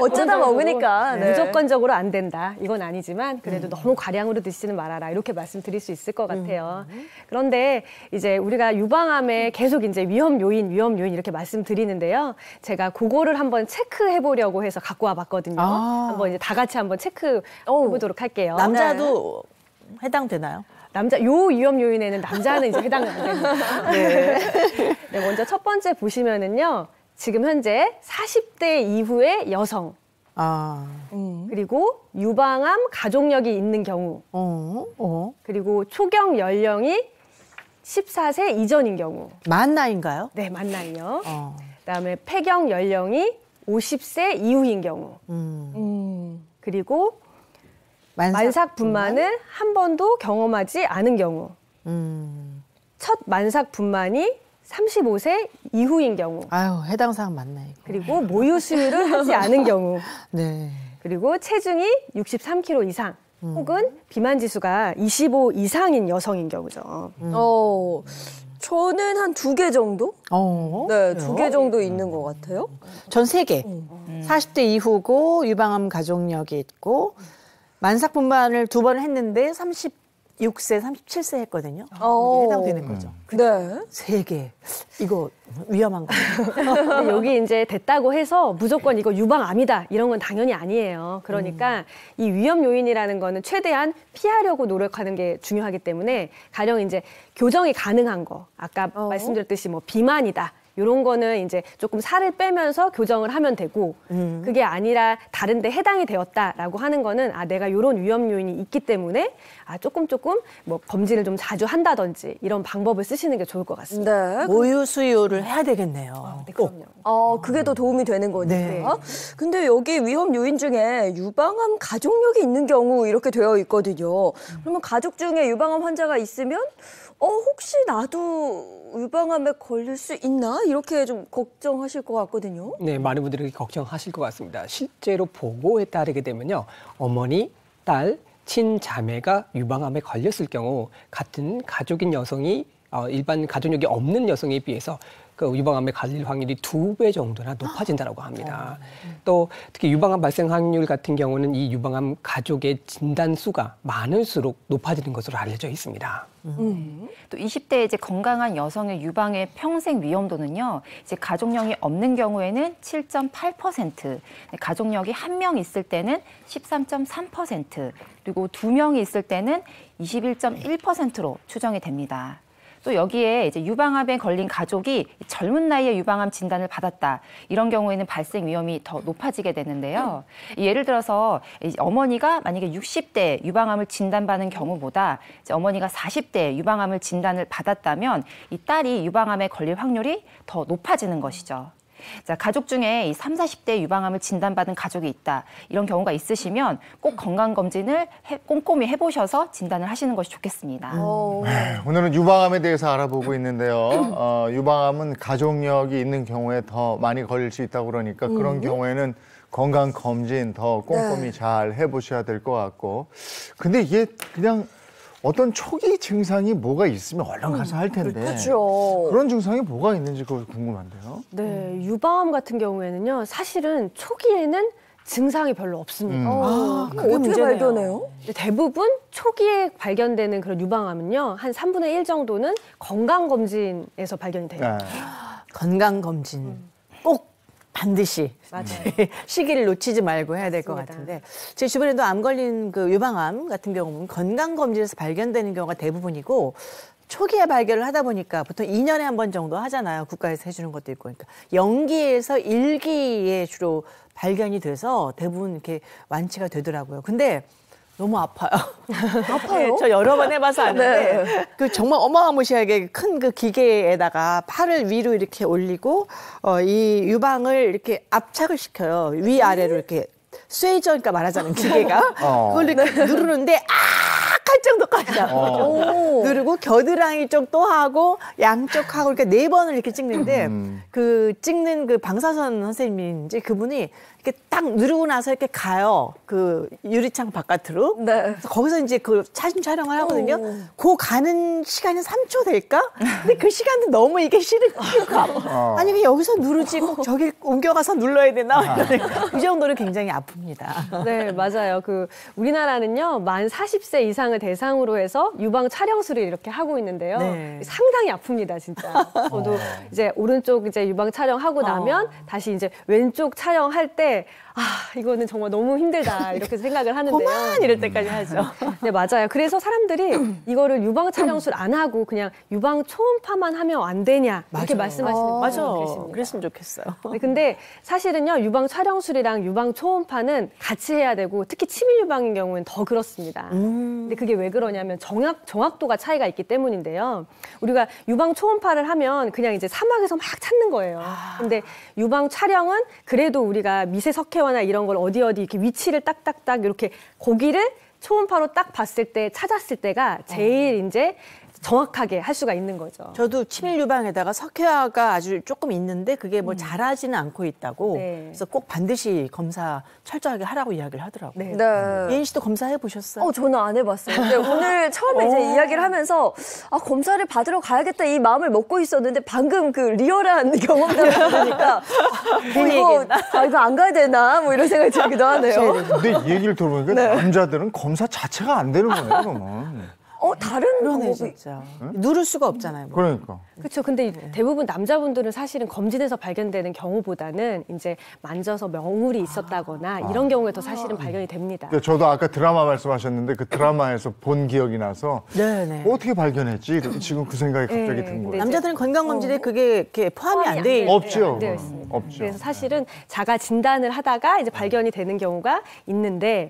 어쩌다 먹으니까. 네. 무조건적으로 안 된다. 이건 아니지만 그래도 너무 과량으로 드시지는 말아라. 이렇게 말씀드릴 수 있을 것 같아요. 그런데 이제 우리가 유방암에 계속 이제 위험 요인 이렇게 말씀드리는데요. 제가 그거를 한번 체크해 보려고 해서 갖고 와봤거든요. 한번 이제 다 같이 한번 체크해 보도록 할게요. 남자도 해당되나요? 요 위험 요인에는 남자는 이제 해당이 안 됩니다. 네. 네, 먼저 첫 번째 보시면은요. 지금 현재 40대 이후의 여성. 그리고 유방암 가족력이 있는 경우. 그리고 초경 연령이 14세 이전인 경우. 만 나이인가요? 네, 만 나이요. 그다음에 폐경 연령이 50세 이후인 경우. 그리고 만삭 분만을 한 번도 경험하지 않은 경우. 첫 만삭 분만이 35세 이후인 경우. 아유, 해당 사항 맞네. 이거. 그리고 모유 수유를 하지 않은 경우. 네. 그리고 체중이 63kg 이상. 혹은 비만 지수가 25 이상인 여성인 경우죠. 저는 한 2개 정도? 네, 2개 정도 있는 것 같아요. 전 3개. 40대 이후고 유방암 가족력이 있고 만삭 분만을 2번 했는데 36세, 37세 했거든요. 이게 해당되는 거죠. 네. 3개. 이거 위험한 거예요. 근데 여기 이제 됐다고 해서 무조건 이거 유방암이다 이런 건 당연히 아니에요. 그러니까 이 위험 요인이라는 거는 최대한 피하려고 노력하는 게 중요하기 때문에 가령 이제 교정이 가능한 거 아까 말씀드렸듯이 뭐 비만이다. 이런 거는 이제 조금 살을 빼면서 교정을 하면 되고 그게 아니라 다른 데 해당이 되었다라고 하는 거는 내가 이런 위험 요인이 있기 때문에 조금 뭐 검진을 좀 자주 한다든지 이런 방법을 쓰시는 게 좋을 것 같습니다. 네. 모유 수유를 해야 되겠네요. 네, 그럼요. 그게 더 도움이 되는 거니까. 네. 근데 여기 위험 요인 중에 유방암 가족력이 있는 경우 이렇게 되어 있거든요. 그러면 가족 중에 유방암 환자가 있으면 혹시 나도 유방암에 걸릴 수 있나? 이렇게 좀 걱정하실 것 같거든요. 네, 많은 분들이 걱정하실 것 같습니다. 실제로 보고에 따르게 되면요. 어머니, 딸, 친자매가 유방암에 걸렸을 경우 같은 가족인 여성이 일반 가족력이 없는 여성에 비해서 그 유방암에 걸릴 확률이 2배 정도나 높아진다고 합니다. 또 특히 유방암 발생 확률 같은 경우는 이 유방암 가족의 진단수가 많을수록 높아지는 것으로 알려져 있습니다. 또 20대 이제 건강한 여성의 유방의 평생 위험도는요. 이제 가족력이 없는 경우에는 7.8%, 가족력이 1명 있을 때는 13.3%, 그리고 2명이 있을 때는 21.1%로 추정이 됩니다. 또 여기에 이제 유방암에 걸린 가족이 젊은 나이에 유방암 진단을 받았다. 이런 경우에는 발생 위험이 더 높아지게 되는데요. 예를 들어서 어머니가 만약에 60대 유방암을 진단받은 경우보다 이제 어머니가 40대 유방암을 진단을 받았다면 이 딸이 유방암에 걸릴 확률이 더 높아지는 것이죠. 자, 가족 중에 이 30, 40대 유방암을 진단받은 가족이 있다. 이런 경우가 있으시면 꼭 건강검진을 꼼꼼히 해보셔서 진단을 하시는 것이 좋겠습니다. 네, 오늘은 유방암에 대해서 알아보고 있는데요. 유방암은 가족력이 있는 경우에 더 많이 걸릴 수 있다고 그러니까 그런 경우에는 건강검진 더 꼼꼼히 잘 해보셔야 될 것 같고. 근데 이게 그냥 어떤 초기 증상이 뭐가 있으면 얼른 가서 할 텐데 그렇죠. 그런 증상이 뭐가 있는지 그거 궁금한데요. 네, 유방암 같은 경우에는요, 사실은 초기에는 증상이 별로 없습니다. 그럼 어떻게 발견해요? 대부분 초기에 발견되는 그런 유방암은요, 한 3분의 1 정도는 건강검진에서 발견이 돼요. 네. 건강검진 꼭 반드시 시기를 놓치지 말고 해야 될 것 같은데, 제 주변에도 암 걸린 그 유방암 같은 경우는 건강검진에서 발견되는 경우가 대부분이고, 초기에 발견을 하다 보니까 보통 2년에 한 번 정도 하잖아요. 국가에서 해주는 것도 있고. 그러니까 0기에서 1기에 주로 발견이 돼서 대부분 이렇게 완치가 되더라고요. 근데 너무 아파요. 아파요? 저 여러 번 해봐서 아는데 그 정말 어마어마시하게 큰 그 기계에다가 팔을 위로 이렇게 올리고 이 유방을 이렇게 압착을 시켜요. 위아래로 이렇게 쇠저니까 말하자면 기계가 그걸 이렇게 누르는데 할 정도까지 아프죠. 그리고 겨드랑이 쪽 또 하고 양쪽 하고 이렇게 4번을 이렇게 찍는데 그 찍는 그 방사선 선생님인지 그분이 이렇게 딱 누르고 나서 이렇게 가요. 그 유리창 바깥으로. 네. 그래서 거기서 이제 그 사진 촬영을 하거든요. 그 가는 시간이 3초 될까? 근데 그 시간도 너무 이게 싫으니까. 아니, 여기서 누르지 꼭 저기 옮겨가서 눌러야 되나? 이 정도로 굉장히 아픕니다. 네, 맞아요. 그 우리나라는요, 만 40세 이상을 대상으로 해서 유방 촬영술을 이렇게 하고 있는데요. 네. 상당히 아픕니다, 진짜. 저도 이제 오른쪽 이제 유방 촬영하고 나면 다시 이제 왼쪽 촬영할 때 이거는 정말 너무 힘들다 이렇게 생각을 하는데요. 그만 이럴 때까지 하죠. 네, 맞아요. 그래서 사람들이 이거를 유방 촬영술 안 하고 그냥 유방 초음파만 하면 안 되냐 이렇게 말씀하시는 분이 맞아. 계십니다. 그랬으면 좋겠어요. 네, 근데 사실은요, 유방 촬영술이랑 유방 초음파는 같이 해야 되고, 특히 치밀 유방인 경우는 더 그렇습니다. 근데 그게 왜 그러냐면 정확도가 차이가 있기 때문인데요. 우리가 유방 초음파를 하면 그냥 이제 사막에서 막 찾는 거예요. 근데 유방 촬영은 그래도 우리가 미세 석회화나 이런 걸 어디 이렇게 위치를 딱딱딱 이렇게 고기를 초음파로 딱 봤을 때 찾았을 때가 제일 이제 정확하게 할 수가 있는 거죠. 저도 치밀 유방에다가 석회화가 아주 조금 있는데 그게 뭐 잘하지는 않고 있다고. 네. 그래서 꼭 반드시 검사 철저하게 하라고 이야기를 하더라고요. 네. 네. 예인 씨도 검사해 보셨어요? 저는 안 해봤어요. 근데 오늘 처음에 이제 이야기를 하면서 검사를 받으러 가야겠다 이 마음을 먹고 있었는데 방금 그 리얼한 경험담을 들으니까 이거 안 가야 되나 뭐 이런 생각이 들기도 하네요. 근데 이 얘기를 들어보니까 남자들은 검사 자체가 안 되는 거네요, 그러면. 다른 그러네, 방법이 진짜. 누를 수가 없잖아요. 뭐. 그러니까. 그렇죠. 근데 대부분 남자분들은 사실은 검진에서 발견되는 경우보다는 이제 만져서 명울이 있었다거나 이런 경우에 더 사실은 발견이 됩니다. 그러니까 저도 아까 드라마 말씀하셨는데 그 드라마에서 본 기억이 나서 네네. 어떻게 발견했지? 지금 그 생각이 갑자기 든 거예요. 남자들은 건강검진에 그게 이렇게 포함이 안 돼. 없죠. 안 되어 있습니다. 없죠. 그래서 사실은 자가 진단을 하다가 이제 발견이 되는 경우가 있는데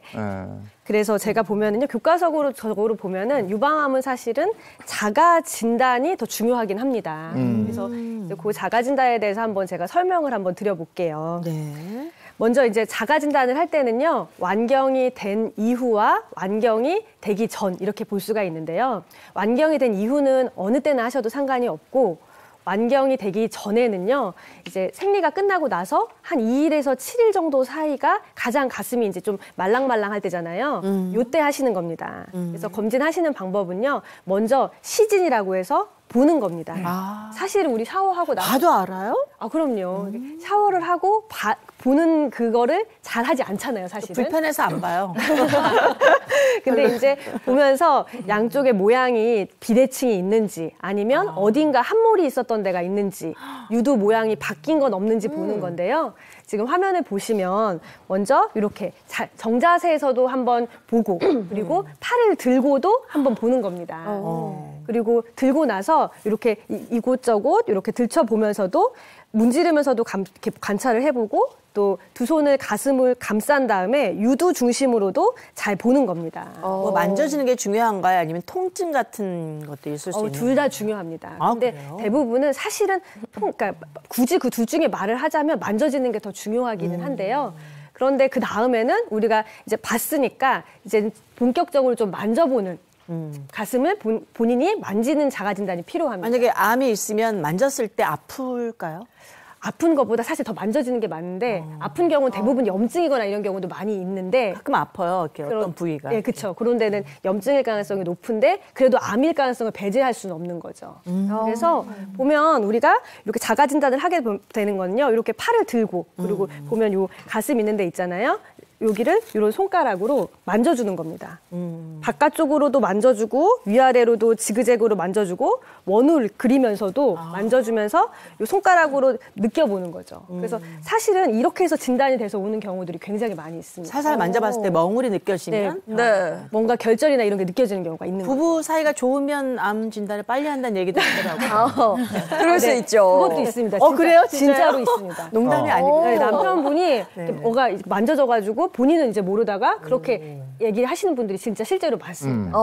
그래서 제가 보면은요, 교과서적으로 보면은 유방암은 사실은 자가 진단이 더 중요하긴 합니다. 그래서 이제 그 자가 진단에 대해서 한번 제가 설명을 한번 드려볼게요. 네. 먼저 이제 자가 진단을 할 때는요, 완경이 된 이후와 완경이 되기 전 이렇게 볼 수가 있는데요. 완경이 된 이후는 어느 때나 하셔도 상관이 없고, 완경이 되기 전에는요, 이제 생리가 끝나고 나서 한 2일에서 7일 정도 사이가 가장 가슴이 이제 좀 말랑말랑할 때잖아요. 요때 하시는 겁니다. 그래서 검진하시는 방법은요, 먼저 시진이라고 해서 보는 겁니다. 사실은 우리 샤워하고 나서 봐도 알아요? 그럼요. 샤워를 하고 보는 그거를 잘 하지 않잖아요, 사실은. 불편해서 안 봐요. 근데 이제 보면서 양쪽의 모양이 비대칭이 있는지 아니면 어딘가 함몰이 있었던 데가 있는지 유두 모양이 바뀐 건 없는지 보는 건데요. 지금 화면을 보시면 먼저 이렇게 정자세에서도 한번 보고 그리고 팔을 들고도 한번 보는 겁니다. 그리고 들고 나서 이렇게 이곳저곳 이렇게 들춰보면서도 문지르면서도 이렇게 관찰을 해보고 또 두 손을 가슴을 감싼 다음에 유두 중심으로도 잘 보는 겁니다. 뭐 만져지는 게 중요한가요? 아니면 통증 같은 것도 있을 수 있나요? 둘 다 중요합니다. 아, 근데 그래요? 대부분은 사실은 그러니까 굳이 그 둘 중에 말을 하자면 만져지는 게 더 중요하기는 한데요. 그런데 그 다음에는 우리가 이제 봤으니까 이제 본격적으로 좀 만져보는 가슴을 본인이 만지는 자가진단이 필요합니다. 만약에 암이 있으면 만졌을 때 아플까요? 아픈 것보다 사실 더 만져지는 게 많은데 아픈 경우는 대부분 염증이거나 이런 경우도 많이 있는데 가끔 아파요. 이렇게 어떤 부위가. 네, 그렇죠. 그런 데는 염증일 가능성이 높은데 그래도 암일 가능성을 배제할 수는 없는 거죠. 그래서 보면 우리가 이렇게 자가 진단을 하게 되는 거는요. 이렇게 팔을 들고 그리고 보면 요 가슴 있는 데 있잖아요. 여기를 이런 손가락으로 만져주는 겁니다. 바깥쪽으로도 만져주고 위아래로도 지그재그로 만져주고 원을 그리면서도 만져주면서 이 손가락으로 느껴보는 거죠. 그래서 사실은 이렇게 해서 진단이 돼서 오는 경우들이 굉장히 많이 있습니다. 살살 만져봤을 때 멍울이 느껴지면 네. 뭔가 결절이나 이런 게 느껴지는 경우가 있는 거예요. 부부 사이가 좋으면 암 진단을 빨리 한다는 얘기도 있더라고요. 그럴 수 있죠. 그것도 있습니다. 그래요? 진짜로 있습니다. 농담이 아니고. 네, 남편분이 뭐가 만져져가지고 본인은 이제 모르다가 그렇게 얘기를 하시는 분들이 진짜 실제로 봤습니다.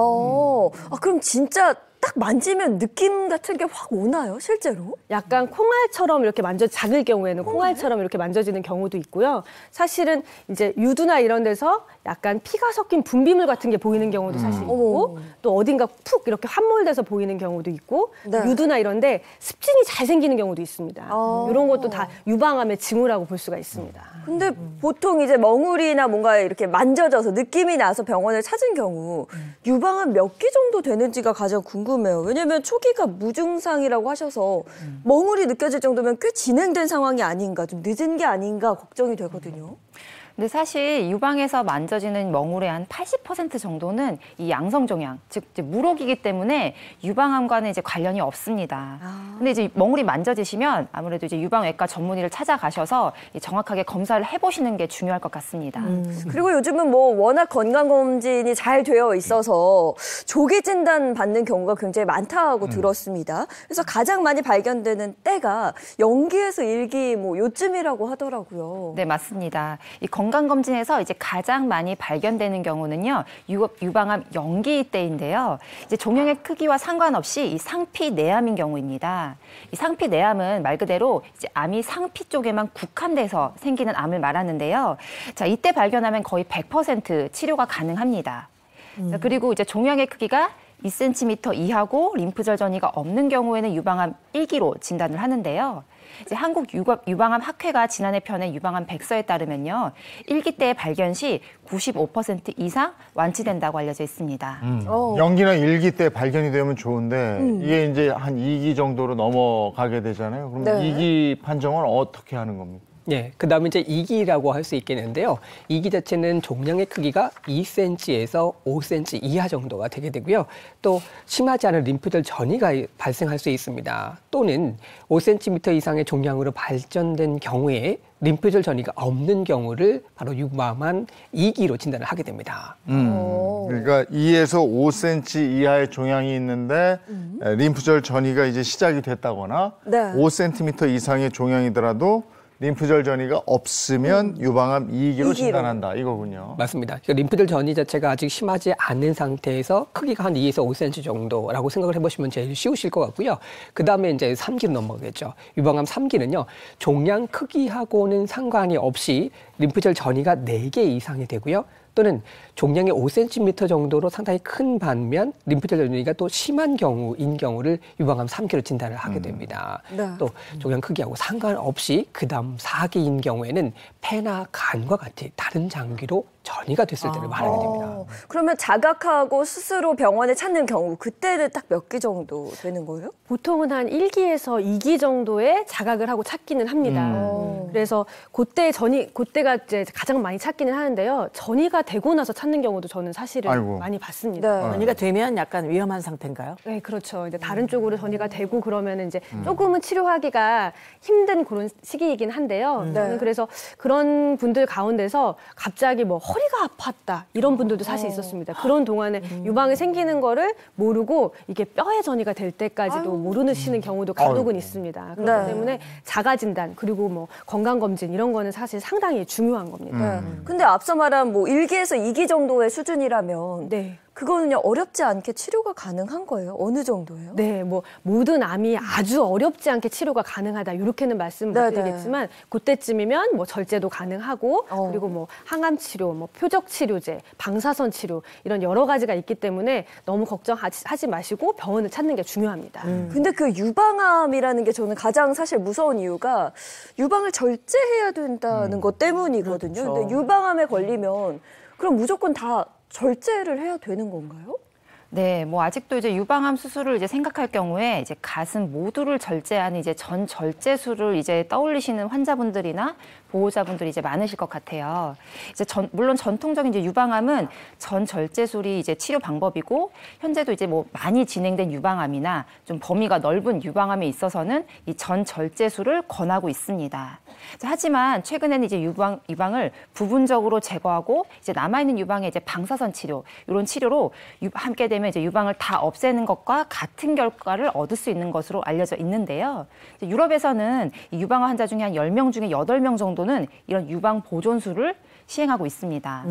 그럼 진짜 딱 만지면 느낌 같은 게 확 오나요, 실제로? 약간 콩알처럼 이렇게 작을 경우에는 콩알처럼 이렇게 만져지는 경우도 있고요. 사실은 이제 유두나 이런 데서 약간 피가 섞인 분비물 같은 게 보이는 경우도 사실 있고 또 어딘가 푹 이렇게 함몰돼서 보이는 경우도 있고 네. 유두나 이런데 습진이 잘 생기는 경우도 있습니다. 이런 것도 다 유방암의 징후라고 볼 수가 있습니다. 근데 보통 이제 멍울이나 뭔가 이렇게 만져져서 느낌이 나서 병원을 찾은 경우 유방암 몇 기 정도 되는지가 가장 궁금해요. 왜냐면 초기가 무증상이라고 하셔서 멍울이 느껴질 정도면 꽤 진행된 상황이 아닌가, 좀 늦은 게 아닌가 걱정이 되거든요. 근데 사실 유방에서 만져지는 멍울의 한 80% 정도는 이 양성종양, 즉 이제 물혹이기 때문에 유방암과는 이제 관련이 없습니다. 근데 이제 멍울이 만져지시면 아무래도 이제 유방외과 전문의를 찾아가셔서 정확하게 검사를 해보시는 게 중요할 것 같습니다. 그리고 요즘은 뭐 워낙 건강검진이 잘 되어 있어서 조기 진단 받는 경우가 굉장히 많다고 들었습니다. 그래서 가장 많이 발견되는 때가 0기에서 1기 뭐 요쯤이라고 하더라고요. 네, 맞습니다. 이 건강검진에서 이제 가장 많이 발견되는 경우는요, 유방암 0기 때인데요. 이제 종양의 크기와 상관없이 이 상피 내암인 경우입니다. 이 상피 내암은 말 그대로 이제 암이 상피 쪽에만 국한돼서 생기는 암을 말하는데요. 자, 이때 발견하면 거의 100% 치료가 가능합니다. 자, 그리고 이제 종양의 크기가 2cm 이하고 림프절 전이가 없는 경우에는 유방암 1기로 진단을 하는데요. 이제 한국 유방암 학회가 지난해 펴낸 유방암 백서에 따르면요, 1기 때 발견 시 95% 이상 완치된다고 알려져 있습니다. 연기나 1기 때 발견이 되면 좋은데 이게 이제 한 2기 정도로 넘어가게 되잖아요. 그럼 네. 2기 판정은 어떻게 하는 겁니까? 예, 그 다음에 이제 2기라고 할 수 있겠는데요. 2기 자체는 종양의 크기가 2cm에서 5cm 이하 정도가 되게 되고요. 또 심하지 않은 림프절 전이가 발생할 수 있습니다. 또는 5cm 이상의 종양으로 발전된 경우에 림프절 전이가 없는 경우를 바로 유방암 2기로 진단을 하게 됩니다. 그러니까 2에서 5cm 이하의 종양이 있는데 림프절 전이가 이제 시작이 됐다거나 네. 5cm 이상의 종양이더라도 림프절 전이가 없으면 유방암 2기로 진단한다 이거군요. 맞습니다. 그러니까 림프절 전이 자체가 아직 심하지 않은 상태에서 크기가 한 2에서 5cm 정도라고 생각을 해보시면 제일 쉬우실 것 같고요. 그 다음에 이제 3기로 넘어가겠죠. 유방암 3기는요, 종양 크기하고는 상관이 없이 림프절 전이가 4개 이상이 되고요. 또는 종양이 5cm 정도로 상당히 큰 반면 림프절 전이가 또 심한 경우인 경우를 유방암 3기로 진단을 하게 됩니다. 네. 또 종양 크기하고 상관없이 그다음 4기인 경우에는 폐나 간과 같이 다른 장기로 전이가 됐을 때를 말하게 됩니다. 그러면 자각하고 스스로 병원에 찾는 경우 그때는 딱 몇 기 정도 되는 거예요? 보통은 한 1기에서 2기 정도의 자각을 하고 찾기는 합니다. 그래서 그때가 이제 가장 많이 찾기는 하는데요. 전이가 되고 나서 찾는 경우도 저는 사실은 아이고. 많이 봤습니다. 전이가 되면 약간 위험한 상태인가요? 네, 그렇죠. 이제 다른 쪽으로 전이가 되고 그러면 이제 조금은 치료하기가 힘든 그런 시기이긴 한데요. 저는 그래서 그런 분들 가운데서 갑자기 뭐 허리가 아팠다 이런 분들도 사실 있었습니다. 그런 동안에 유방이 생기는 거를 모르고 이게 뼈의 전이가 될 때까지도 모르시는 경우도 간혹은 있습니다. 그렇기 때문에 자가 진단 그리고 뭐 건강 검진 이런 거는 사실 상당히 중요한 겁니다. 근데 앞서 말한 뭐 1기에서 2기 정도의 수준이라면 네. 그거는요 어렵지 않게 치료가 가능한 거예요? 어느 정도예요? 네, 뭐 모든 암이 아주 어렵지 않게 치료가 가능하다 이렇게는 말씀 못 드리겠지만 그때쯤이면 뭐 절제도 가능하고 그리고 뭐 항암 치료, 뭐 표적 치료제, 방사선 치료 이런 여러 가지가 있기 때문에 너무 걱정하지 마시고 병원을 찾는 게 중요합니다. 근데 그 유방암이라는 게 저는 가장 사실 무서운 이유가 유방을 절제해야 된다는 것 때문이거든요. 그렇죠. 근데 유방암에 걸리면 그럼 무조건 다 절제를 해야 되는 건가요? 네, 뭐 아직도 이제 유방암 수술을 이제 생각할 경우에 이제 가슴 모두를 절제하는 이제 전 절제술을 이제 떠올리시는 환자분들이나 보호자분들이 이제 많으실 것 같아요. 이제 물론 전통적인 이제 유방암은 전 절제술이 이제 치료 방법이고 현재도 이제 뭐 많이 진행된 유방암이나 좀 범위가 넓은 유방암에 있어서는 이 전 절제술을 권하고 있습니다. 하지만 최근에는 이제 유방을 부분적으로 제거하고 이제 남아있는 유방에 이제 방사선 치료 이런 치료로 함께 되면 이제 유방을 다 없애는 것과 같은 결과를 얻을 수 있는 것으로 알려져 있는데요. 유럽에서는 이 유방암 환자 중에 한 10명 중에 8명 정도는 이런 유방 보존술을 시행하고 있습니다.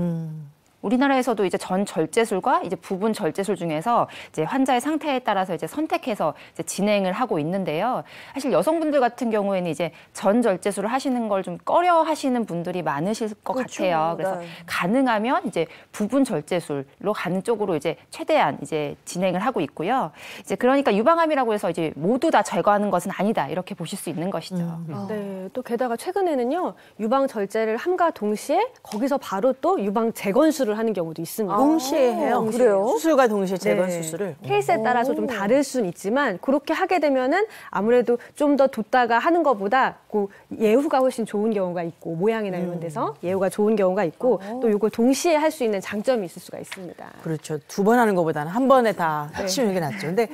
우리나라에서도 이제 전 절제술과 이제 부분 절제술 중에서 이제 환자의 상태에 따라서 이제 선택해서 이제 진행을 하고 있는데요. 사실 여성분들 같은 경우에는 이제 전 절제술을 하시는 걸 좀 꺼려 하시는 분들이 많으실 것 같아요. 그래서 가능하면 이제 부분 절제술로 가는 쪽으로 이제 최대한 이제 진행을 하고 있고요. 이제 그러니까 유방암이라고 해서 이제 모두 다 제거하는 것은 아니다. 이렇게 보실 수 있는 것이죠. 네, 또 게다가 최근에는 유방 절제를 함과 동시에 거기서 바로 또 유방 재건술을 하는 경우도 있습니다. 동시에 해요. 그래요? 수술과 동시에 재건 수술을. 케이스에 따라서 좀 다를 수는 있지만 그렇게 하게 되면은 아무래도 좀 더 뒀다가 하는 것보다 그 예후가 훨씬 좋은 경우가 있고 모양이나 이런 데서 예후가 좋은 경우가 있고 또 이걸 동시에 할 수 있는 장점이 있을 수가 있습니다. 그렇죠. 2번 하는 것보다는 한 번에 다 치우는 게 낫죠. 근데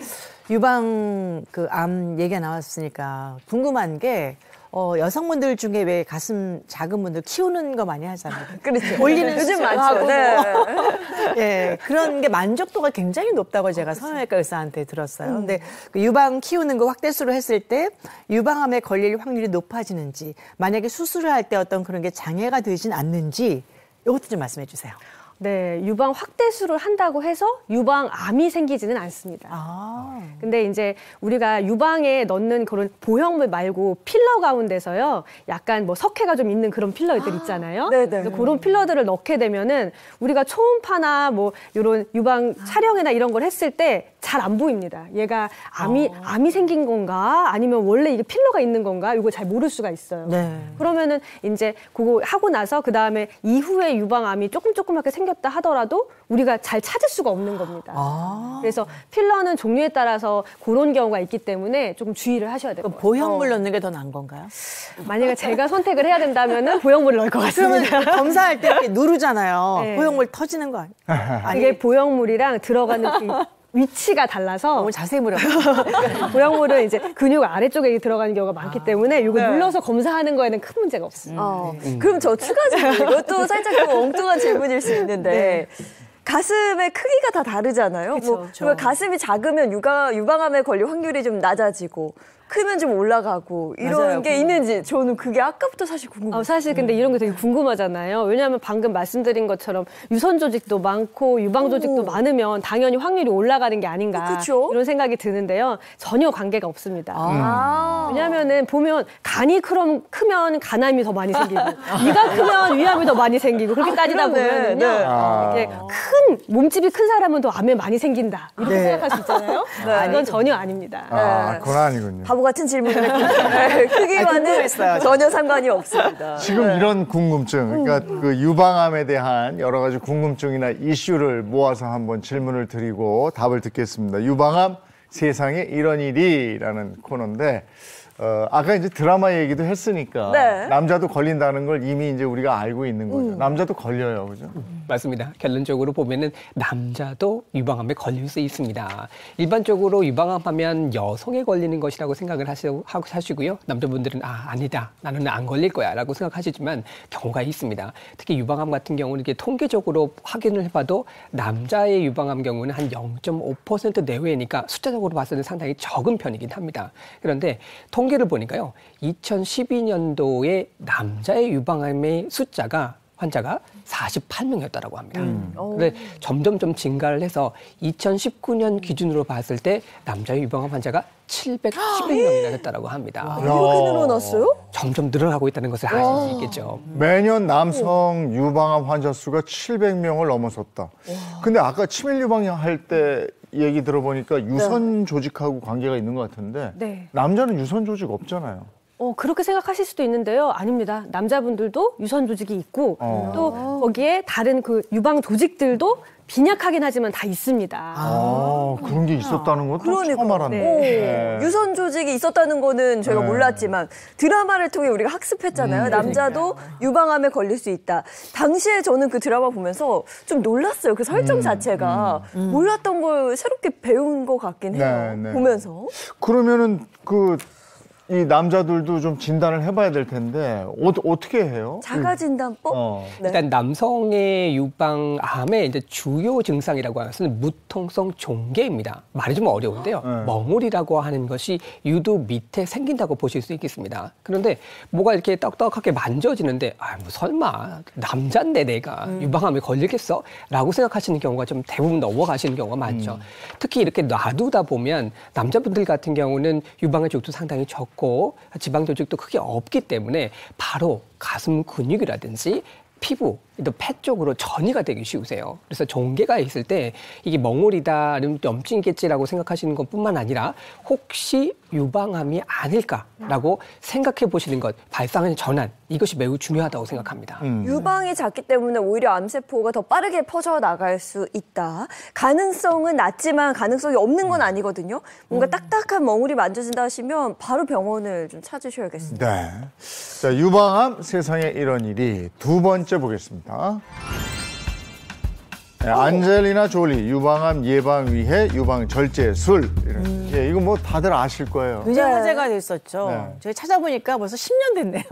유방 그 암 얘기가 나왔으니까 궁금한 게 여성분들 중에 왜 가슴 작은 분들 키우는 거 많이 하잖아요. 그렇죠. 올리는 요즘 많죠. 네. 예, 그런 게 만족도가 굉장히 높다고 제가 성형외과 의사한테 들었어요. 근데 그 유방 키우는 거 확대수로 했을 때 유방암에 걸릴 확률이 높아지는지 만약에 수술을 할 때 어떤 그런 게 장애가 되진 않는지 이것도 좀 말씀해 주세요. 네, 유방 확대술을 한다고 해서 유방암이 생기지는 않습니다. 근데 이제 우리가 유방에 넣는 그런 보형물 말고 필러 가운데서요, 약간 뭐 석회가 좀 있는 그런 필러들 있잖아요. 그래서 그런 필러들을 넣게 되면은 우리가 초음파나 뭐 이런 유방 촬영이나 이런 걸 했을 때 잘 안 보입니다. 얘가 암이 생긴 건가 아니면 원래 이게 필러가 있는 건가 이거 잘 모를 수가 있어요. 네. 그러면은 이제 그거 하고 나서 그 다음에 이후에 유방암이 조그맣게 생겼다 하더라도 우리가 잘 찾을 수가 없는 겁니다. 그래서 필러는 종류에 따라서 그런 경우가 있기 때문에 조금 주의를 하셔야 돼요. 보형물 넣는 게 더 나은 건가요? 만약에 제가 선택을 해야 된다면은 보형물을 넣을 것 같습니다. 그러면 검사할 때 이렇게 누르잖아요. 네. 보형물 터지는 거 아니에요? 이게 보형물이랑 들어가는 위치가 달라서 너무 자세히 물어봐요. 보형물은 이제 근육 아래쪽에 들어가는 경우가 많기 때문에 이걸 눌러서 검사하는 거에는 큰 문제가 없습니다. 그럼 저 추가 질문, 이것도 살짝 좀 엉뚱한 질문일 수 있는데 가슴의 크기가 다 다르잖아요. 그쵸. 뭐 가슴이 작으면 유방암에 걸릴 확률이 좀 낮아지고 크면 좀 올라가고 이런 맞아요. 게 있는지 저는 그게 아까부터 사실 궁금해요. 사실 근데 이런 게 되게 궁금하잖아요. 왜냐하면 방금 말씀드린 것처럼 유선 조직도 많고 유방 조직도 많으면 당연히 확률이 올라가는 게 아닌가 그쵸? 이런 생각이 드는데요. 전혀 관계가 없습니다. 아. 왜냐하면은 보면 간이 크면 간암이 더 많이 생기고 위가 크면 위암이 더 많이 생기고 그렇게 따지다 그러네. 보면은요. 네. 이렇게 큰 몸집이 큰 사람은 더 암에 많이 생긴다 이렇게 네. 생각할 수 있잖아요. 이건 전혀 아닙니다. 그건 아니군요. 바보 같은 질문을 했는데 크기와는 궁금했어요. 전혀 상관이 없습니다. 지금 이런 궁금증, 그러니까 그 유방암에 대한 여러 가지 궁금증이나 이슈를 모아서 한번 질문을 드리고 답을 듣겠습니다. 유방암 세상에 이런 일이라는 코너인데 아까 이제 드라마 얘기도 했으니까 네. 남자도 걸린다는 걸 이미 이제 우리가 알고 있는 거죠. 남자도 걸려요, 그죠? 맞습니다. 결론적으로 보면은 남자도 유방암에 걸릴 수 있습니다. 일반적으로 유방암하면 여성에 걸리는 것이라고 생각을 하시고요. 남자분들은 아니다. 나는 안 걸릴 거야라고 생각하시지만 경우가 있습니다. 특히 유방암 같은 경우는 이게 통계적으로 확인을 해봐도 남자의 유방암 경우는 한 0.5% 내외니까 숫자적으로 봤을 때 상당히 적은 편이긴 합니다. 그런데 통계를 보니까요, 2012년도에 남자의 유방암의 환자가 48명이었다고 합니다. 근데 점점 좀 증가를 해서 2019년 기준으로 봤을 때 남자의 유방암 환자가 711명이나 됐다고 합니다. 이렇게 늘어났어요? 점점 늘어나고 있다는 것을 아실 수 있겠죠. 매년 남성 유방암 환자 수가 700명을 넘어섰다. 근데 아까 치밀 유방암 할 때 얘기 들어보니까 유선 조직하고 관계가 있는 것 같은데 네. 남자는 유선 조직 없잖아요. 그렇게 생각하실 수도 있는데요. 아닙니다. 남자분들도 유선 조직이 있고 또 거기에 다른 그 유방 조직들도 빈약하긴 하지만 다 있습니다. 그런 게 있었다는 것도 처음 알았네. 네. 유선 조직이 있었다는 거는 저희가 몰랐지만 드라마를 통해 우리가 학습했잖아요. 남자도 유방암에 걸릴 수 있다. 당시에 저는 그 드라마 보면서 좀 놀랐어요. 그 설정 자체가. 몰랐던 걸 새롭게 배운 것 같긴 해요. 네. 보면서. 그러면은 이 남자들도 좀 진단을 해봐야 될 텐데 어떻게 해요? 자가진단법? 네. 일단 남성의 유방암의 이제 주요 증상이라고 하는 것은 무통성 종괴입니다. 말이 좀 어려운데요. 멍울이라고 하는 것이 유두 밑에 생긴다고 보실 수 있겠습니다. 그런데 뭐가 이렇게 떡떡하게 만져지는데 뭐 설마 남잔데 내가 유방암에 걸리겠어? 라고 생각하시는 경우가 좀 대부분 넘어가시는 경우가 많죠. 특히 이렇게 놔두다 보면 남자분들 같은 경우는 유방의 쪽도 상당히 적고 지방 조직도 크게 없기 때문에 바로 가슴 근육이라든지 피부, 또 폐 쪽으로 전이가 되기 쉬우세요. 그래서 종괴가 있을 때 이게 멍울이다, 아니면 염증이겠지라고 생각하시는 것뿐만 아니라 혹시 유방암이 아닐까라고 생각해 보시는 것, 발상의 전환, 이것이 매우 중요하다고 생각합니다. 유방이 작기 때문에 오히려 암세포가 더 빠르게 퍼져나갈 수 있다. 가능성은 낮지만 가능성이 없는 건 아니거든요. 뭔가 딱딱한 멍울이 만져진다 하시면 바로 병원을 좀 찾으셔야겠습니다. 네. 자, 유방암 세상에 이런 일이 두 번째 보겠습니다. 네, 안젤리나 졸리 유방암 예방 위해 유방 절제술. 예, 이거 뭐 다들 아실 거예요. 굉장히 화제가 됐었죠. 네. 제가 찾아보니까 벌써 10년 됐네요.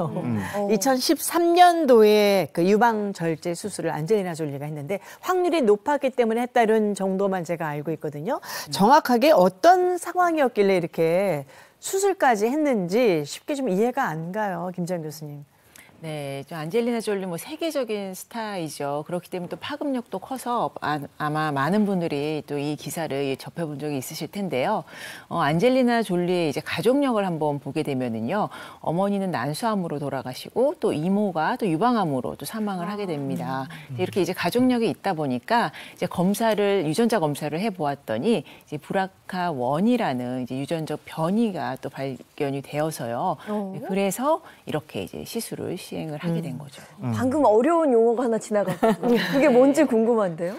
2013년도에 그 유방 절제 수술을 안젤리나 졸리가 했는데 확률이 높았기 때문에 했다 이런 정도만 제가 알고 있거든요. 정확하게 어떤 상황이었길래 이렇게 수술까지 했는지 쉽게 좀 이해가 안 가요, 김지영 교수님. 네, 안젤리나 졸리 세계적인 스타이죠. 그렇기 때문에 또 파급력도 커서 아마 많은 분들이 또 이 기사를 접해본 적이 있으실 텐데요. 안젤리나 졸리의 이제 가족력을 한번 보게 되면은요, 어머니는 난소암으로 돌아가시고 또 이모가 또 유방암으로 또 사망을 하게 됩니다. 이렇게 이제 가족력이 있다 보니까 이제 유전자 검사를 해보았더니 이제 BRCA1이라는 이제 유전적 변이가 또 발견이 되어서요. 그래서 이렇게 이제 시술을 시행을 하게 된 거죠. 방금 어려운 용어가 하나 지나갔거든요. 그게 뭔지 궁금한데요.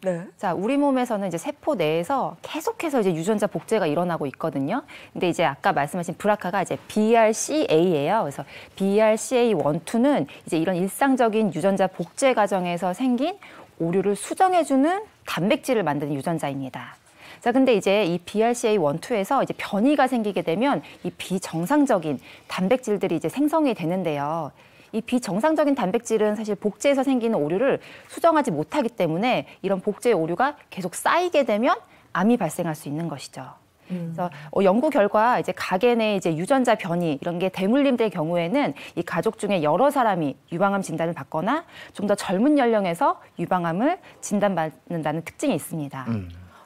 네. 자, 우리 몸에서는 이제 세포 내에서 계속해서 이제 유전자 복제가 일어나고 있거든요. 근데 이제 아까 말씀하신 BRCA가 이제 BRCA예요. 그래서 BRCA1,2는 이제 이런 일상적인 유전자 복제 과정에서 생긴 오류를 수정해주는 단백질을 만드는 유전자입니다. 자, 근데 이제 이 BRCA1,2에서 이제 변이가 생기게 되면 이 비정상적인 단백질들이 이제 생성이 되는데요. 이 비정상적인 단백질은 사실 복제에서 생기는 오류를 수정하지 못하기 때문에 이런 복제의 오류가 계속 쌓이게 되면 암이 발생할 수 있는 것이죠. 그래서 연구 결과 이제 가계 내 이제 유전자 변이 이런 게 대물림될 경우에는 이 가족 중에 여러 사람이 유방암 진단을 받거나 좀 더 젊은 연령에서 유방암을 진단받는다는 특징이 있습니다.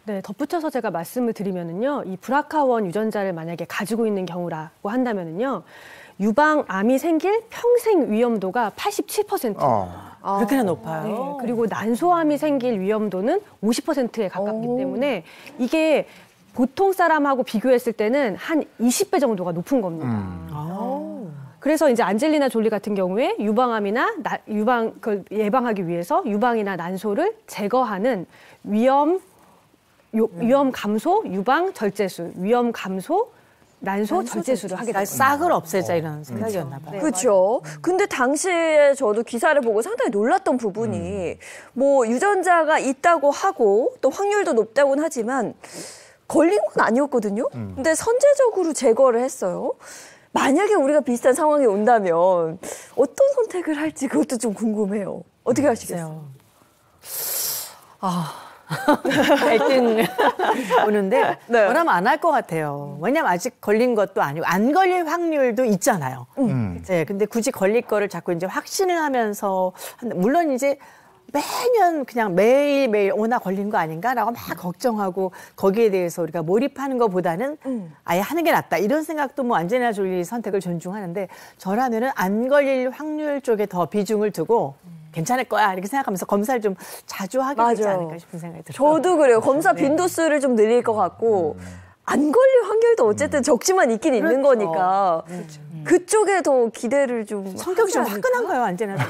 네, 덧붙여서 제가 말씀을 드리면은요, 이 BRCA1 유전자를 만약에 가지고 있는 경우라고 한다면은요, 유방암이 생길 평생 위험도가 87%. 그렇게나 높아요. 네, 그리고 난소암이 생길 위험도는 50%에 가깝기 때문에 이게 보통 사람하고 비교했을 때는 한 20배 정도가 높은 겁니다. 그래서 이제 안젤리나 졸리 같은 경우에 유방암이나 그걸 예방하기 위해서 유방이나 난소를 제거하는 위험 위험 감소, 유방, 절제술, 위험 감소, 난소, 절제술을 하게 됐어요. 싹을 없애자 이런 생각이었나 봐요. 그렇죠. 근데 당시에 저도 기사를 보고 상당히 놀랐던 부분이 뭐 유전자가 있다고 하고 또 확률도 높다고는 하지만 걸린 건 아니었거든요. 근데 선제적으로 제거를 했어요. 만약에 우리가 비슷한 상황이 온다면 어떤 선택을 할지 그것도 좀 궁금해요. 어떻게 하시겠어요? 갈등 오는데 저라면 안 할 것 같아요. 왜냐면 아직 걸린 것도 아니고 안 걸릴 확률도 있잖아요. 네, 근데 굳이 걸릴 거를 자꾸 이제 확신을 하면서 물론 이제 매년 그냥 매일매일 나 걸린 거 아닌가라고 막 걱정하고 거기에 대해서 우리가 몰입하는 것보다는 아예 하는 게 낫다 이런 생각도 뭐 안젤리나 졸리 선택을 존중하는데 저라면은 안 걸릴 확률 쪽에 더 비중을 두고 괜찮을 거야 이렇게 생각하면서 검사를 좀 자주 하게 되지 않을까 싶은 생각이 들어요. 저도 그래요. 검사 빈도수를 좀 늘릴 것 같고 안 걸릴 확률도 어쨌든 적지만 있긴 있는 거니까 그쪽에 더 기대를 좀 성격이 좀 화끈한가요, 안젤리나?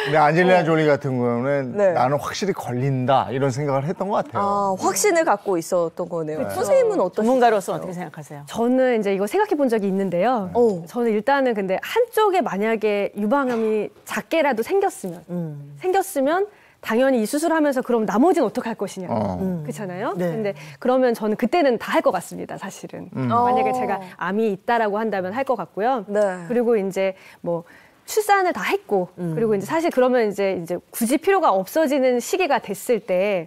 근데 안젤리나 졸리 같은 경우는 나는 확실히 걸린다 이런 생각을 했던 것 같아요. 아, 확신을 갖고 있었던 거네요. 선생님은 어떤 전문가로서 어떻게 생각하세요? 저는 이제 이거 생각해 본 적이 있는데요. 저는 일단은 근데 한쪽에 만약에 유방암이 작게라도 생겼으면 당연히 이 수술하면서 그럼 나머지는 어떻게 할 것이냐. 그렇잖아요. 네. 근데 그러면 저는 그때는 다 할 것 같습니다, 사실은. 만약에 제가 암이 있다라고 한다면 할 것 같고요. 네. 그리고 이제 뭐 출산을 다 했고 그리고 이제 사실 그러면 이제 굳이 필요가 없어지는 시기가 됐을 때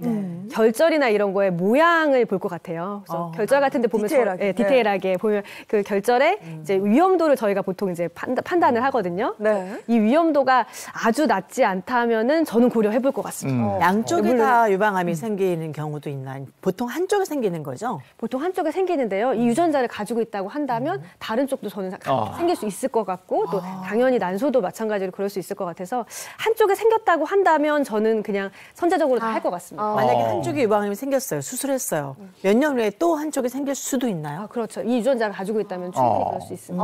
결절이나 이런 거에 모양을 볼 것 같아요. 그래서 결절 같은 데 보면 디테일하게 보면 그 결절의 이제 위험도를 저희가 보통 이제 판단을 하거든요. 네. 이 위험도가 아주 낮지 않다면은 저는 고려해 볼 것 같습니다. 양쪽에 다 유방암이 생기는 경우도 있나요? 보통 한쪽에 생기는 거죠? 보통 한쪽에 생기는데요. 이 유전자를 가지고 있다고 한다면 다른 쪽도 저는 생길 수 있을 것 같고 또 당연히 난소도 마찬가지로 그럴 수 있을 것 같아서 한쪽에 생겼다고 한다면 저는 그냥 선제적으로 다 할 것 같습니다. 만약에 한쪽에 유방암이 생겼어요. 수술했어요. 몇 년 후에 또 한쪽에 생길 수도 있나요? 그렇죠. 이 유전자를 가지고 있다면 충분히 그럴 수 있습니다.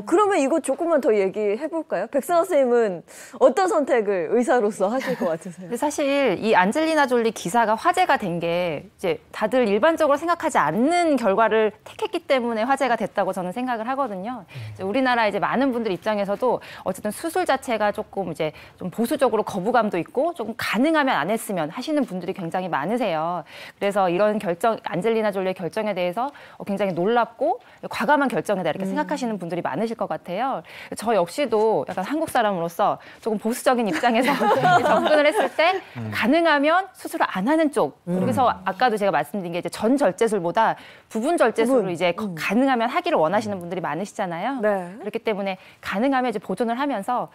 그러면 이거 조금만 더 얘기해 볼까요? 백승아 선생님은 어떤 선택을 의사로서 하실 것 같으세요? 근데 사실 이 안젤리나 졸리 기사가 화제가 된 게 이제 다들 일반적으로 생각하지 않는 결과를 택했기 때문에 화제가 됐다고 저는 생각을 하거든요. 이제 우리나라 이제 많은 분들 입장에서도 어쨌든 수술 자체가 조금 이제 좀 보수적으로 거부감도 있고 조금 가능하면 안 했으면 하시는 분들이 굉장히 많으세요. 그래서 이런 안젤리나 졸리의 결정에 대해서 굉장히 놀랍고 과감한 결정이다 이렇게 생각하시는 분들이 많으실 것 같아요. 저 역시도 약간 한국 사람으로서 조금 보수적인 입장에서 접근을 했을 때 가능하면 수술을 안 하는 쪽. 그래서 아까도 제가 말씀드린 게 이제 전 절제술보다 부분 절제술을 이제 가능하면 하기를 원하시는 분들이 많으시잖아요. 네. 그렇기 때문에 가능하면 이제 보존을 하면서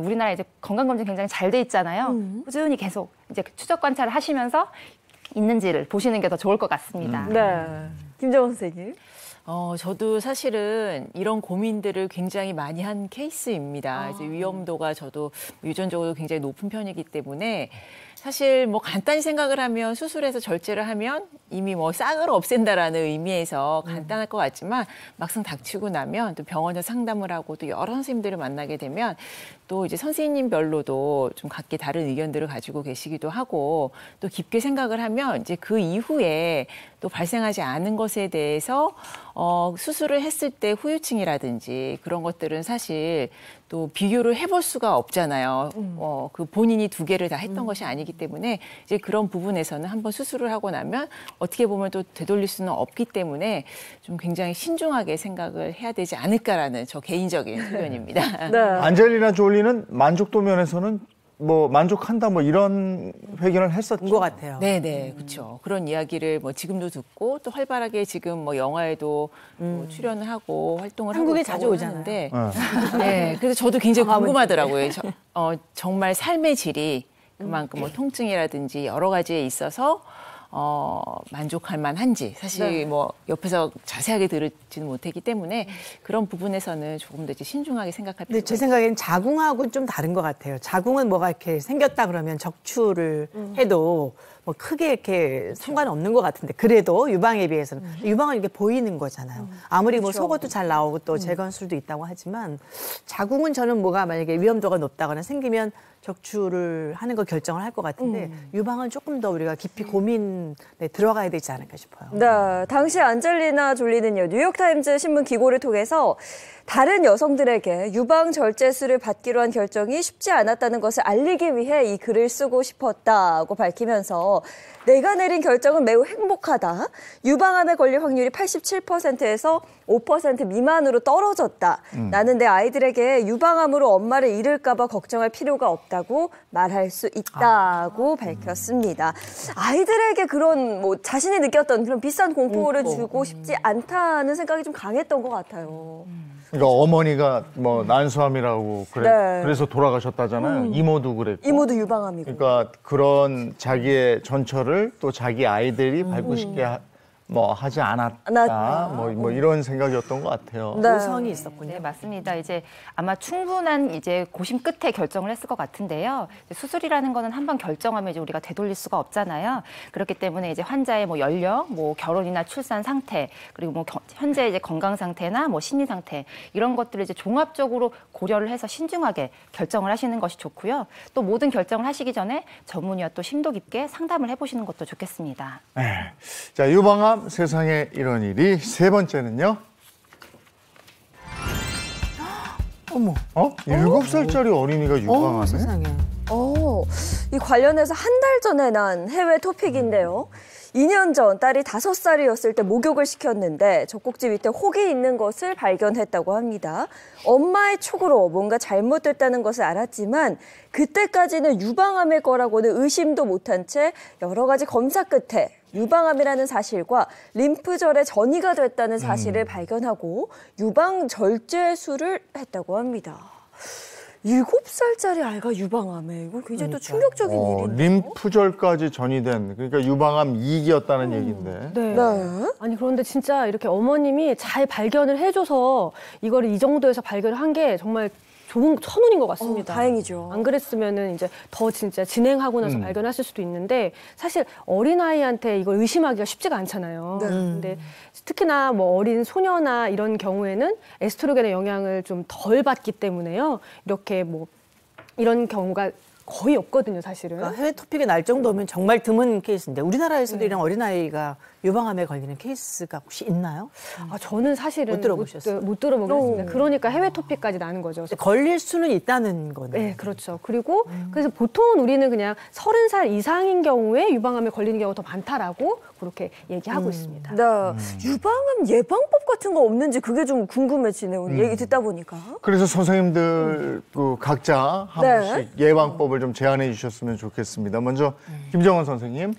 우리나라 이제 건강검진 굉장히 잘 돼 있잖아요. 꾸준히 계속 이제 추적 관찰을 하시면서 있는지를 보시는 게 더 좋을 것 같습니다. 네. 김정은 선생님. 저도 사실은 이런 고민들을 굉장히 많이 한 케이스입니다. 이제 위험도가 저도 유전적으로 굉장히 높은 편이기 때문에 사실 뭐 간단히 생각을 하면 수술해서 절제를 하면 이미 뭐 싹을 없앤다라는 의미에서 간단할 것 같지만 막상 닥치고 나면 또 병원에서 상담을 하고 또 여러 선생님들을 만나게 되면 또 이제 선생님별로도 좀 각기 다른 의견들을 가지고 계시기도 하고 또 깊게 생각을 하면 이제 그 이후에 또 발생하지 않은 것에 대해서 수술을 했을 때 후유증이라든지 그런 것들은 사실 또 비교를 해볼 수가 없잖아요. 그 본인이 두 개를 다 했던 것이 아니기 때문에 이제 그런 부분에서는 한번 수술을 하고 나면 어떻게 보면 또 되돌릴 수는 없기 때문에 좀 굉장히 신중하게 생각을 해야 되지 않을까라는 저 개인적인 의견입니다. 네. 안젤리나 졸리는 만족도 면에서는 뭐 만족한다 뭐 이런 회견을 했었죠. 것 같아요. 네네, 그렇죠. 그런 이야기를 뭐 지금도 듣고 또 활발하게 지금 뭐 영화에도 뭐 출연을 하고 활동을 한국에 하고 자주 오잖아요. 네, 그래서 저도 굉장히 궁금하더라고요. 정말 삶의 질이 그만큼 뭐 통증이라든지 여러 가지에 있어서 만족할 만한지 사실 뭐 옆에서 자세하게 들지는 못했기 때문에 그런 부분에서는 조금 더 이제 신중하게 생각할 필요가 근데 제 생각에는 자궁하고는 좀 다른 것 같아요. 자궁은 뭐가 이렇게 생겼다 그러면 적출을 해도 뭐 크게 이렇게 상관없는 것 같은데 그래도 유방에 비해서는 유방은 이렇게 보이는 거잖아요. 아무리 뭐 속어도 잘 나오고 또 재건술도 있다고 하지만 자궁은 저는 뭐가 만약에 위험도가 높다거나 생기면 적출을 하는 거 결정을 할 것 같은데 유방은 조금 더 우리가 깊이 고민에 들어가야 되지 않을까 싶어요. 네, 당시 안젤리나 졸리는요, 뉴욕타임즈 신문 기고를 통해서 다른 여성들에게 유방 절제술을 받기로 한 결정이 쉽지 않았다는 것을 알리기 위해 이 글을 쓰고 싶었다고 밝히면서 내가 내린 결정은 매우 행복하다. 유방암에 걸릴 확률이 87%에서 5% 미만으로 떨어졌다. 나는 내 아이들에게 유방암으로 엄마를 잃을까 봐 걱정할 필요가 없다고 말할 수 있다고 밝혔습니다. 아이들에게 그런 뭐 자신이 느꼈던 그런 비싼 공포를 주고 싶지 않다는 생각이 좀 강했던 것 같아요. 그러니까 어머니가 뭐 난소암이라고 그래서 돌아가셨다잖아요. 이모도 그랬고. 이모도 유방암이고. 그러니까 그런 자기의 전처를 또 자기 아이들이 밟고 싶게 뭐 하지 않았다. 뭐 이런 생각이었던 것 같아요. 네. 모성이 있었군요. 네, 맞습니다. 이제 아마 충분한 이제 고심 끝에 결정을 했을 것 같은데요. 수술이라는 거는 한번 결정하면 이제 우리가 되돌릴 수가 없잖아요. 그렇기 때문에 이제 환자의 뭐 연령, 뭐 결혼이나 출산 상태, 그리고 뭐 현재 이제 건강 상태나 뭐 심리 상태 이런 것들을 이제 종합적으로 고려를 해서 신중하게 결정을 하시는 것이 좋고요. 또 모든 결정을 하시기 전에 전문의와 또 심도 깊게 상담을 해보시는 것도 좋겠습니다. 네. 자, 유방암 세상에 이런 일이 세 번째는요. 어머. 7살짜리 어린이가 유방암에? 세상에. 이 관련해서 한 달 전에 난 해외 토픽인데요. 2년 전 딸이 5살이었을 때 목욕을 시켰는데 젖꼭지 밑에 혹이 있는 것을 발견했다고 합니다. 엄마의 촉으로 뭔가 잘못됐다는 것을 알았지만 그때까지는 유방암일 거라고는 의심도 못한 채 여러 가지 검사 끝에 유방암이라는 사실과 림프절에 전이가 됐다는 사실을 발견하고 유방 절제술을 했다고 합니다. 7살짜리 아이가 유방암에 이거 굉장히 또 충격적인 일인데요. 림프절까지 전이된 그러니까 유방암 2기였다는 얘기인데. 네. 네. 아니 그런데 진짜 이렇게 어머님이 잘 발견을 해줘서 이거를 이 정도에서 발견을 한 게 정말 좋은 천운인 것 같습니다. 다행이죠. 안 그랬으면은 이제 더 진짜 진행하고 나서 발견하실 수도 있는데 사실 어린아이한테 이걸 의심하기가 쉽지가 않잖아요. 네. 근데 특히나 뭐 어린 소녀나 이런 경우에는 에스트로겐의 영향을 좀 덜 받기 때문에요. 이렇게 뭐 이런 경우가 거의 없거든요, 사실은. 그러니까 해외 토픽이 날 정도면 정말 드문 케이스인데 우리나라에서도 이런 어린아이가 유방암에 걸리는 케이스가 혹시 있나요? 저는 사실은 못 들어보셨어요? 못 들어보겠습니다. 그러니까 해외 토픽까지 나는 거죠. 걸릴 수는 있다는 거네. 네, 그렇죠. 그리고 그래서 보통은 우리는 그냥 30살 이상인 경우에 유방암에 걸리는 경우가 더 많다라고 그렇게 얘기하고 있습니다. 네. 유방암 예방법 같은 거 없는지 그게 좀 궁금해지네요. 오늘 얘기 듣다 보니까. 그래서 선생님들 그 각자 한 번씩 예방법을 좀 제안해 주셨으면 좋겠습니다. 먼저 김정원 선생님.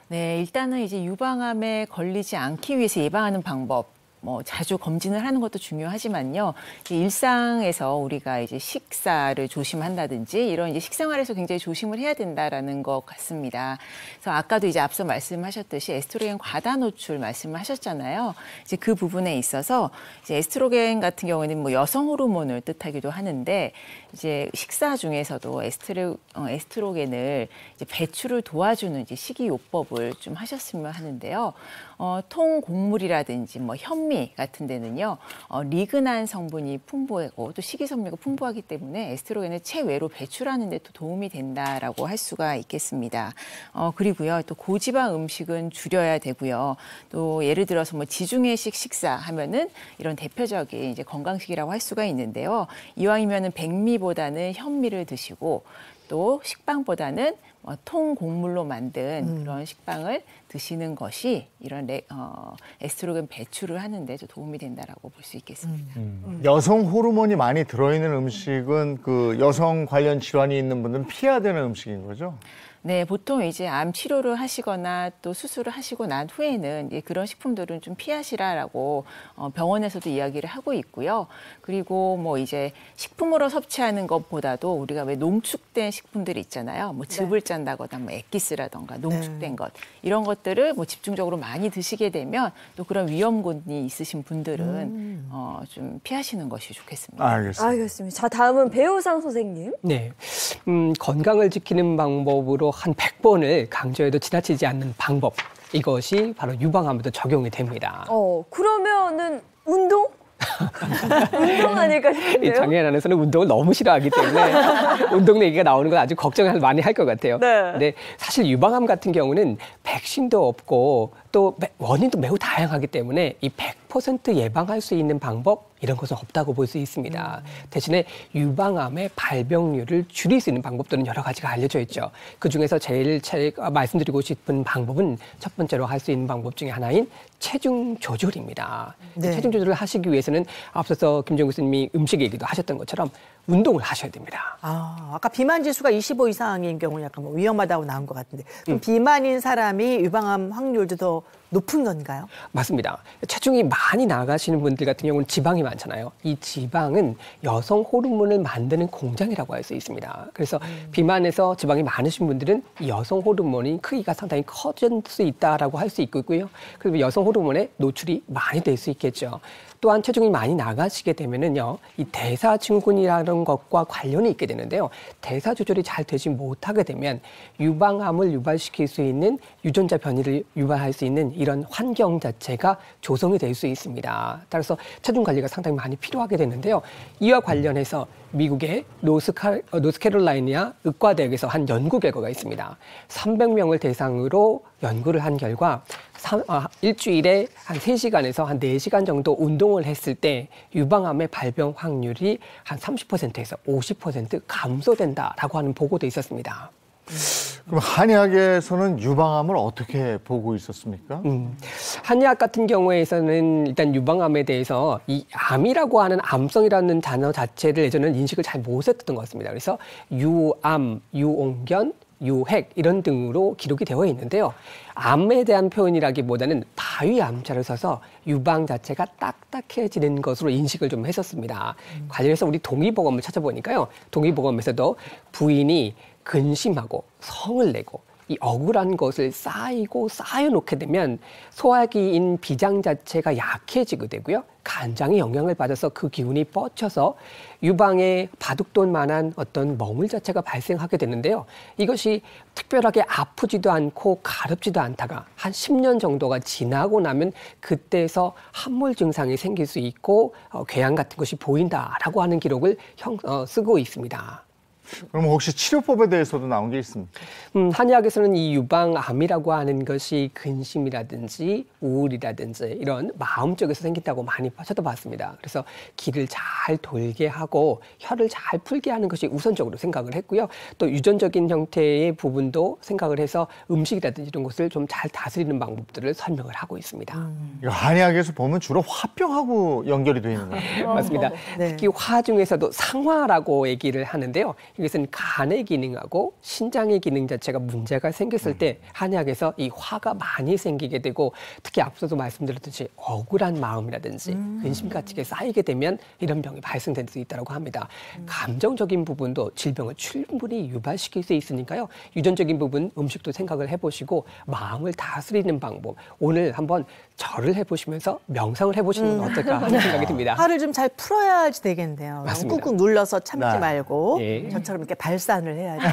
네, 일단은 이제 유방암에 걸리지 않기 위해서 예방하는 방법, 뭐 자주 검진을 하는 것도 중요하지만요. 일상에서 우리가 이제 식사를 조심한다든지 이런 이제 식생활에서 굉장히 조심을 해야 된다라는 것 같습니다. 그래서 아까도 이제 앞서 말씀하셨듯이 에스트로겐 과다 노출 말씀을 하셨잖아요. 이제 그 부분에 있어서 이제 에스트로겐 같은 경우에는 뭐 여성 호르몬을 뜻하기도 하는데 이제 식사 중에서도 에스트로겐을 이제 배출을 도와주는 이제 식이요법을 좀 하셨으면 하는데요. 통곡물이라든지 뭐 현미 같은 데는요, 리그난 성분이 풍부하고 또 식이섬유가 풍부하기 때문에 에스트로겐을 체외로 배출하는 데 또 도움이 된다라고 할 수가 있겠습니다. 그리고요, 또 고지방 음식은 줄여야 되고요. 또 예를 들어서 뭐 지중해식 식사하면은 이런 대표적인 이제 건강식이라고 할 수가 있는데요. 이왕이면은 백미보다는 현미를 드시고 또 식빵보다는 통곡물로 만든 그런 식빵을 드시는 것이 이런 에스트로겐 배출을 하는데 도움이 된다라고 볼 수 있겠습니다. 여성 호르몬이 많이 들어있는 음식은 그 여성 관련 질환이 있는 분들은 피해야 되는 음식인 거죠? 네, 보통 이제 암 치료를 하시거나 또 수술을 하시고 난 후에는 그런 식품들은 좀 피하시라라고 병원에서도 이야기를 하고 있고요. 그리고 뭐 이제 식품으로 섭취하는 것보다도 우리가 왜 농축된 식품들이 있잖아요. 뭐 즙을 짠다거나 뭐 액기스라던가 농축된 것 이런 것들을 뭐 집중적으로 많이 드시게 되면 또 그런 위험군이 있으신 분들은 좀 피하시는 것이 좋겠습니다. 알겠습니다. 알겠습니다. 자, 다음은 배우상 선생님. 네, 건강을 지키는 방법으로 한 100번을 강조해도 지나치지 않는 방법. 이것이 바로 유방암에도 적용이 됩니다. 그러면은 운동? 운동 아닐까 싶은데요? 장혜연 아나운서는 운동을 너무 싫어하기 때문에 운동 얘기가 나오는 건 아주 걱정을 많이 할 것 같아요. 네. 근데 사실 유방암 같은 경우는 백신도 없고 또 원인도 매우 다양하기 때문에 이 100% 예방할 수 있는 방법 이런 것은 없다고 볼 수 있습니다. 대신에 유방암의 발병률을 줄일 수 있는 방법들은 여러 가지가 알려져 있죠. 그중에서 제일 말씀드리고 싶은 방법은 첫 번째로 할 수 있는 방법 중에 하나인 체중 조절입니다. 네. 체중 조절을 하시기 위해서는 앞서서 김정 교수님이 음식 얘기도 하셨던 것처럼 운동을 하셔야 됩니다. 아까 비만 지수가 25 이상인 경우는 약간 뭐 위험하다고 나온 것 같은데 그럼 비만인 사람이 유방암 확률도 더 높은 건가요? 맞습니다. 체중이 많이 나가시는 분들 같은 경우는 지방이 많잖아요. 이 지방은 여성 호르몬을 만드는 공장이라고 할 수 있습니다. 그래서 비만에서 지방이 많으신 분들은 이 여성 호르몬이 크기가 상당히 커질 수 있다라고 할 수 있고요. 그리고 여성 호르몬에 노출이 많이 될 수 있겠죠. 또한 체중이 많이 나가시게 되면은요, 이 대사증후군이라는 것과 관련이 있게 되는데요. 대사 조절이 잘 되지 못하게 되면 유방암을 유발시킬 수 있는 유전자 변이를 유발할 수 있는 이런 환경 자체가 조성이 될 수 있습니다. 따라서 체중 관리가 상당히 많이 필요하게 되는데요. 이와 관련해서 미국의 노스캐롤라이나 의과대학에서 한 연구 결과가 있습니다. 300명을 대상으로 연구를 한 결과 일주일에 한 3시간에서 한 4시간 정도 운동을 했을 때 유방암의 발병 확률이 한 30%에서 50% 감소된다라고 하는 보고도 있었습니다. 그럼 한의학에서는 유방암을 어떻게 보고 있었습니까? 한의학 같은 경우에서는 일단 유방암에 대해서 이 암이라고 하는 암성이라는 단어 자체를 예전에는 인식을 잘 못했던 것 같습니다. 그래서 유암, 유옹견, 유핵 이런 등으로 기록이 되어 있는데요. 암에 대한 표현이라기보다는 바위암자를 써서 유방 자체가 딱딱해지는 것으로 인식을 좀 했었습니다. 관련해서 우리 동의보감을 찾아보니까요. 동의보감에서도 부인이 근심하고 성을 내고 이 억울한 것을 쌓여놓게 되면 소화기인 비장 자체가 약해지게 되고요. 간장에 영향을 받아서 그 기운이 뻗쳐서 유방에 바둑돈 만한 어떤 멍울 자체가 발생하게 되는데요. 이것이 특별하게 아프지도 않고 가렵지도 않다가 한 10년 정도가 지나고 나면 그때서 함몰 증상이 생길 수 있고 궤양 같은 것이 보인다라고 하는 기록을 쓰고 있습니다. 그럼 혹시 치료법에 대해서도 나온 게 있습니까? 한의학에서는 이 유방암이라고 하는 것이 근심이라든지 우울이라든지 이런 마음 쪽에서 생긴다고 많이 찾아봤습니다. 그래서 기를 잘 돌게 하고 혀를 잘 풀게 하는 것이 우선적으로 생각을 했고요. 또 유전적인 형태의 부분도 생각을 해서 음식이라든지 이런 것을 좀 잘 다스리는 방법들을 설명을 하고 있습니다. 한의학에서 보면 주로 화병하고 연결이 되어 있는 거예요. 맞습니다. 네. 특히 화 중에서도 상화라고 얘기를 하는데요. 이것은 간의 기능하고 신장의 기능 자체가 문제가 생겼을 때 한의학에서 이 화가 많이 생기게 되고 특히 앞서도 말씀드렸듯이 억울한 마음이라든지 근심가치가 쌓이게 되면 이런 병이 발생될 수 있다고 합니다. 감정적인 부분도 질병을 충분히 유발시킬 수 있으니까요. 유전적인 부분 음식도 생각을 해보시고 마음을 다스리는 방법 오늘 한번 절을 해보시면서 명상을 해보시는 건 어떨까 하는 생각이 듭니다. 화를 좀 잘 풀어야지 되겠네요. 맞습니다. 꾹꾹 눌러서 참지 네. 말고 예. 저처럼 이렇게 발산을 해야지.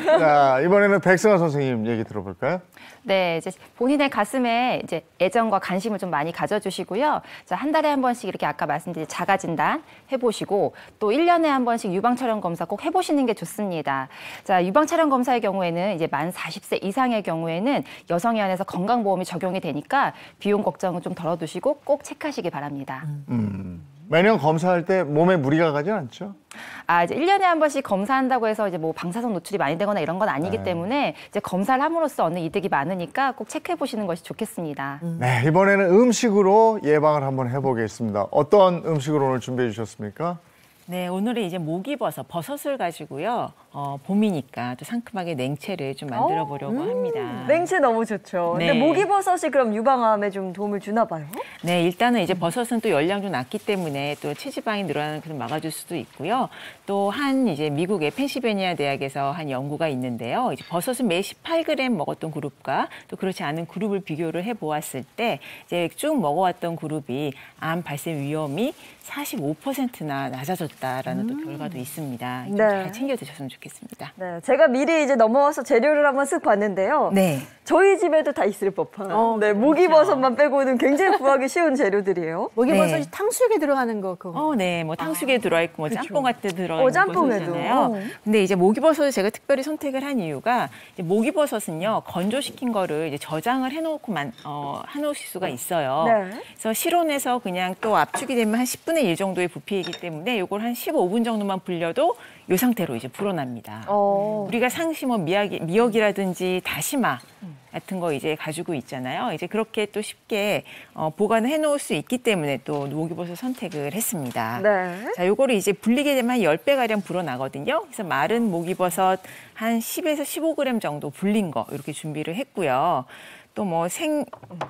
자, 이번에는 백승아 선생님 얘기 들어볼까요? 네, 이제 본인의 가슴에 이제 애정과 관심을 좀 많이 가져주시고요. 자, 한 달에 한 번씩 이렇게 아까 말씀드린 자가 진단 해보시고 또 1년에 한 번씩 유방 촬영 검사 꼭 해보시는 게 좋습니다. 자, 유방 촬영 검사의 경우에는 이제 만 40세 이상의 경우에는 여성에 한해서 건강보험이 적용이 되니까 비용 걱정은 좀 덜어두시고 꼭 체크하시기 바랍니다. 매년 검사할 때 몸에 무리가 가진 않죠? 이제 1년에 한 번씩 검사한다고 해서 이제 뭐 방사선 노출이 많이 되거나 이런 건 아니기 때문에 이제 검사를 함으로써 얻는 이득이 많으니까 꼭 체크해 보시는 것이 좋겠습니다. 네, 이번에는 음식으로 예방을 한번 해보겠습니다. 어떤 음식으로 오늘 준비해 주셨습니까? 네, 오늘은 이제 버섯을 가지고요. 봄이니까 또 상큼하게 냉채를 좀 만들어 보려고 합니다. 냉채 너무 좋죠. 네. 근데 모기버섯이 그럼 유방암에 좀 도움을 주나 봐요? 네, 일단은 이제 버섯은 또 열량도 낮기 때문에 또 체지방이 늘어나는 것을 막아줄 수도 있고요. 또 한 이제 미국의 펜실베니아 대학에서 한 연구가 있는데요. 이제 버섯은 매 18g 먹었던 그룹과 또 그렇지 않은 그룹을 비교를 해보았을 때 이제 쭉 먹어왔던 그룹이 암 발생 위험이 45%나 낮아졌다라는 또 결과도 있습니다. 좀 잘 챙겨 드셨으면 좋겠습니다. 네, 제가 미리 이제 넘어와서 재료를 한번 쓱 봤는데요. 네. 저희 집에도 다 있을 법한. 네, 목이버섯만 빼고는 굉장히 구하기 쉬운 재료들이에요. 목이버섯이 네. 탕수육에 들어가는 거 그거. 네, 뭐 탕수육에 들어있고 뭐 짬뽕 같은 데 들어있는 짬뽕에도. 버섯이잖아요. 근데 이제 목이버섯을 제가 특별히 선택을 한 이유가 이제 목이버섯은요 건조시킨 거를 이제 저장을 해놓고 해놓으실 수가 있어요. 네. 그래서 실온에서 그냥 또 압축이 되면 한 10분의 1 정도의 부피이기 때문에 이걸 한 15분 정도만 불려도 이 상태로 이제 불어납니다. 우리가 상시 뭐 미역이라든지 다시마 같은 거 이제 가지고 있잖아요. 이제 그렇게 또 쉽게 보관을 해놓을 수 있기 때문에 또 목이버섯 선택을 했습니다. 네. 자, 요거를 이제 불리게 되면 한 10배가량 불어나거든요. 그래서 마른 목이버섯 한 10에서 15g 정도 불린 거 이렇게 준비를 했고요. 또 뭐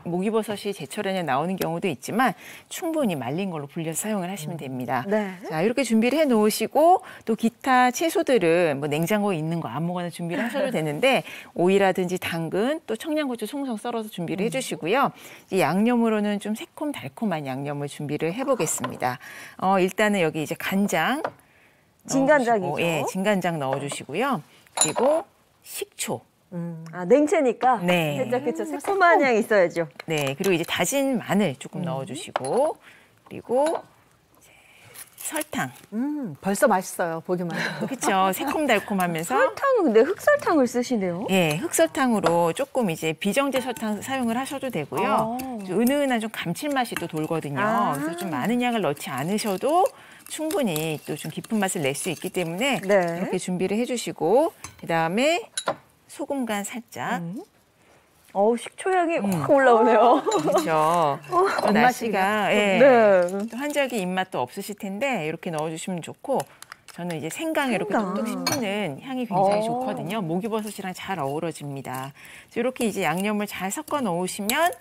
목이버섯이 제철에 나오는 경우도 있지만 충분히 말린 걸로 불려서 사용을 하시면 됩니다. 네. 자, 이렇게 준비를 해 놓으시고 또 기타 채소들은 뭐 냉장고에 있는 거 아무거나 준비를 하셔도 되는데 오이라든지 당근 또 청양고추 송송 썰어서 준비를 해 주시고요. 이 양념으로는 좀 새콤달콤한 양념을 준비를 해 보겠습니다. 일단은 여기 이제 간장 진간장이죠. 예, 진간장 넣어 주시고요. 그리고 식초. 냉채니까 네. 살짝 그쵸 새콤한 향이 있어야죠. 네, 그리고 이제 다진 마늘 조금 넣어주시고 그리고 이제 설탕. 벌써 맛있어요. 보기만 해도. 그렇죠. 새콤달콤하면서. 설탕은 근데 흑설탕을 쓰시네요. 예, 흑설탕으로 조금 이제 비정제 설탕 사용을 하셔도 되고요. 좀 은은한 좀 감칠맛이 또 돌거든요. 그래서 좀 많은 양을 넣지 않으셔도 충분히 또 좀 깊은 맛을 낼 수 있기 때문에 네. 이렇게 준비를 해주시고 그다음에 소금 간 살짝. 식초 향이 확 올라오네요. 그렇죠. 또 날씨가 네. 또 한적이 입맛도 없으실 텐데 이렇게 넣어주시면 좋고 저는 이제 생강에 이렇게 뚝뚝 씹히는 향이 굉장히 좋거든요. 목이버섯이랑 잘 어우러집니다. 이렇게 이제 양념을 잘 섞어 놓으시면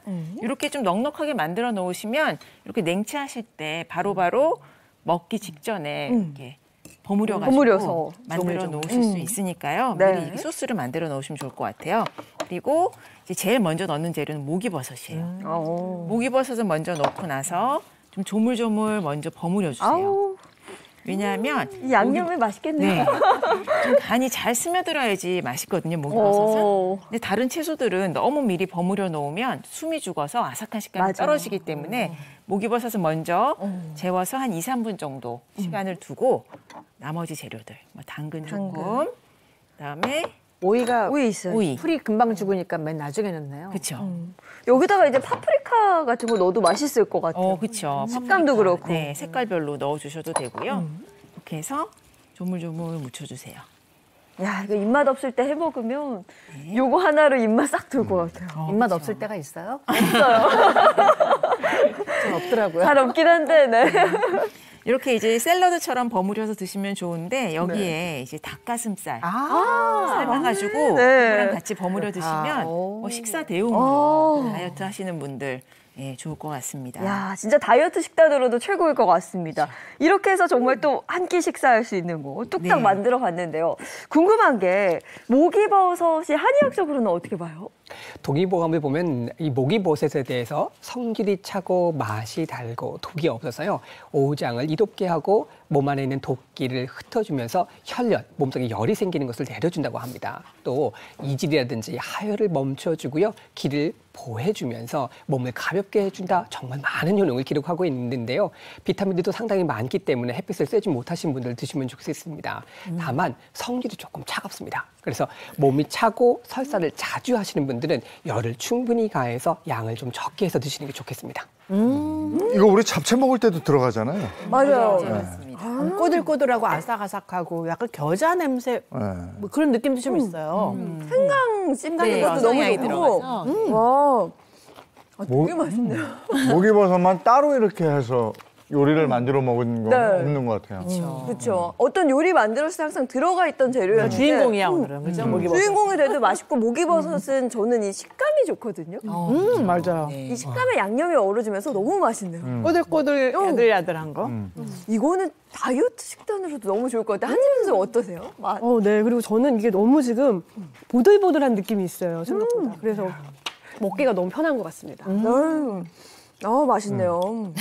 이렇게 좀 넉넉하게 만들어 놓으시면 이렇게 냉채하실 때 바로바로 먹기 직전에 이렇게 버무려서 만들어 놓으실 수 있으니까요. 네. 미리 소스를 만들어 놓으시면 좋을 것 같아요. 그리고 이제 제일 먼저 넣는 재료는 목이버섯이에요. 목이버섯을 먼저 넣고 나서 좀 조물조물 먼저 버무려 주세요. 왜냐하면 이 양념이 맛있겠네요. 네. 좀 간이 잘 스며들어야지 맛있거든요, 목이버섯은. 근데 다른 채소들은 너무 미리 버무려 놓으면 숨이 죽어서 아삭한 식감이 맞아요. 떨어지기 때문에 목이버섯은 먼저 재워서 한 2, 3분 정도 시간을 두고 나머지 재료들, 뭐 당근 조금, 그다음에 오이 있어요. 오이. 풀이 금방 죽으니까 맨 나중에 넣네요. 그렇죠. 여기다가 이제 파프리카 같은 거 넣어도 맛있을 것 같아요. 그렇죠. 식감도 그렇고. 네, 색깔별로 넣어주셔도 되고요. 이렇게 해서 조물조물 묻혀주세요. 야, 이거 입맛 없을 때 해 먹으면 요거 하나로 입맛 싹 돌 것 같아요. 입맛 없을 때가 있어요? 없어요. 전 없더라고요. 잘 없긴 한데, 네. 이렇게 이제 샐러드처럼 버무려서 드시면 좋은데 여기에 이제 닭가슴살 삶아가지고 그거랑 같이 버무려 드시면 뭐 식사 대용으로 다이어트 하시는 분들 좋을 것 같습니다. 야, 진짜 다이어트 식단으로도 최고일 것 같습니다. 이렇게 해서 정말 또 한 끼 식사할 수 있는 거 뚝딱 만들어 봤는데요. 궁금한 게 목이버섯이 한의학적으로는 어떻게 봐요? 동의보감을 보면 이 목이버섯에 대해서 성질이 차고 맛이 달고 독이 없어서요. 오장을 이롭게 하고 몸 안에 있는 독기를 흩어주면서 혈련, 몸속에 열이 생기는 것을 내려준다고 합니다. 또 이질이라든지 하혈을 멈춰주고요. 기를 보해주면서 몸을 가볍게 해준다. 정말 많은 효능을 기록하고 있는데요. 비타민들도 상당히 많기 때문에 햇빛을 쐬지 못하신 분들 드시면 좋겠습니다. 다만 성질이 조금 차갑습니다. 그래서 몸이 차고 설사를 자주 하시는 분들은 열을 충분히 가해서 양을 좀 적게 해서 드시는 게 좋겠습니다. 이거 우리 잡채 먹을 때도 들어가잖아요. 맞아요. 네, 맞습니다. 꼬들꼬들하고 아삭아삭하고 약간 겨자 냄새 뭐 그런 느낌도 좀 있어요. 생강 찜닭인 것도 너무 생강이 좋고. 들어가서. 와, 되게 맛있네요. 목이버섯만 따로 이렇게 해서 요리를 만들어 먹은 건 네. 없는 것 같아요. 그렇죠. 어떤 요리 만들었을 때 항상 들어가 있던 재료였는데 주인공이야 오늘은. 그죠? 목이버섯. 주인공이 돼도 맛있고 목이버섯은 저는 이 식감이 좋거든요. 맞아요. 이 식감에 양념이 어우러지면서 너무 맛있네요. 꼬들꼬들 야들야들한 거. 이거는 다이어트 식단으로도 너무 좋을 것 같아요. 한지민 선생 어떠세요? 맛. 네. 그리고 저는 이게 너무 지금 보들보들한 느낌이 있어요, 생각보다. 그래서 먹기가 너무 편한 것 같습니다. 맛있네요.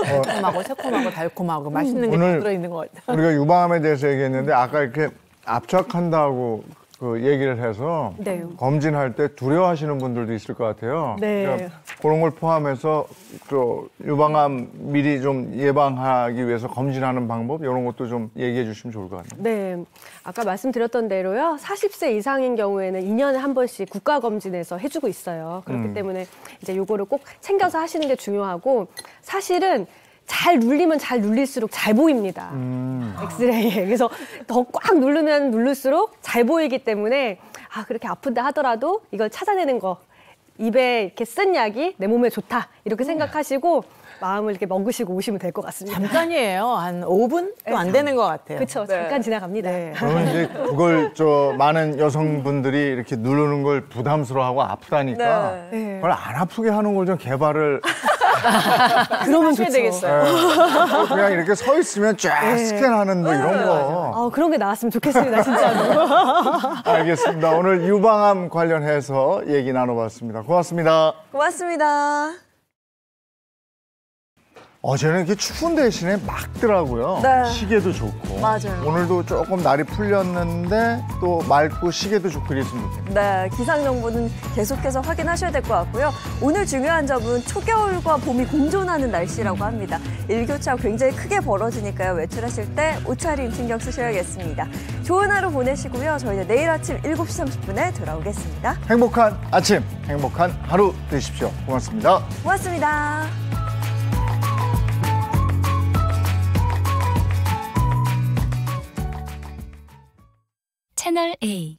새콤하고 새콤하고 달콤하고 맛있는 게 오늘 들어있는 것 같아요. 우리가 유방암에 대해서 얘기했는데 아까 이렇게 압착한다고 그 얘기를 해서 네. 검진할 때 두려워하시는 분들도 있을 것 같아요. 네. 그러니까 그런 걸 포함해서 그 유방암 미리 좀 예방하기 위해서 검진하는 방법 이런 것도 좀 얘기해 주시면 좋을 것 같네요. 네. 아까 말씀드렸던 대로요. 40세 이상인 경우에는 2년에 한 번씩 국가검진에서 해주고 있어요. 그렇기 때문에 이제 요거를 꼭 챙겨서 하시는 게 중요하고 사실은 잘 눌리면 잘 눌릴수록 잘 보입니다. 엑스레이에. 그래서 더 꽉 누르면 누를수록 잘 보이기 때문에 그렇게 아픈다 하더라도 이걸 찾아내는 거. 입에 이렇게 쓴 약이 내 몸에 좋다. 이렇게 생각하시고 마음을 이렇게 먹으시고 오시면 될 것 같습니다. 잠깐이에요. 한 5분도 안 되는 것 같아요. 그렇죠. 잠깐 지나갑니다. 저는 이제 그걸 많은 여성분들이 이렇게 누르는 걸 부담스러워하고 아프다니까 네. 그걸 안 아프게 하는 걸 좀 개발을 그러면 좋죠. 되겠어요. 그냥 이렇게 서 있으면 쫙 스캔하는 뭐 이런 거. 그런 게 나왔으면 좋겠습니다, 진짜로. 알겠습니다. 오늘 유방암 관련해서 얘기 나눠봤습니다. 고맙습니다. 고맙습니다. 어제는 이렇게 추운 대신에 맑더라고요. 네. 시계도 좋고. 맞아요. 오늘도 조금 날이 풀렸는데 또 맑고 시계도 좋고 그랬으면 좋겠네요. 네, 기상 정보는 계속해서 확인하셔야 될 것 같고요. 오늘 중요한 점은 초겨울과 봄이 공존하는 날씨라고 합니다. 일교차 굉장히 크게 벌어지니까요. 외출하실 때 옷차림 신경 쓰셔야겠습니다. 좋은 하루 보내시고요. 저희는 내일 아침 7시 30분에 돌아오겠습니다. 행복한 아침, 행복한 하루 되십시오. 고맙습니다. 고맙습니다. 채널 A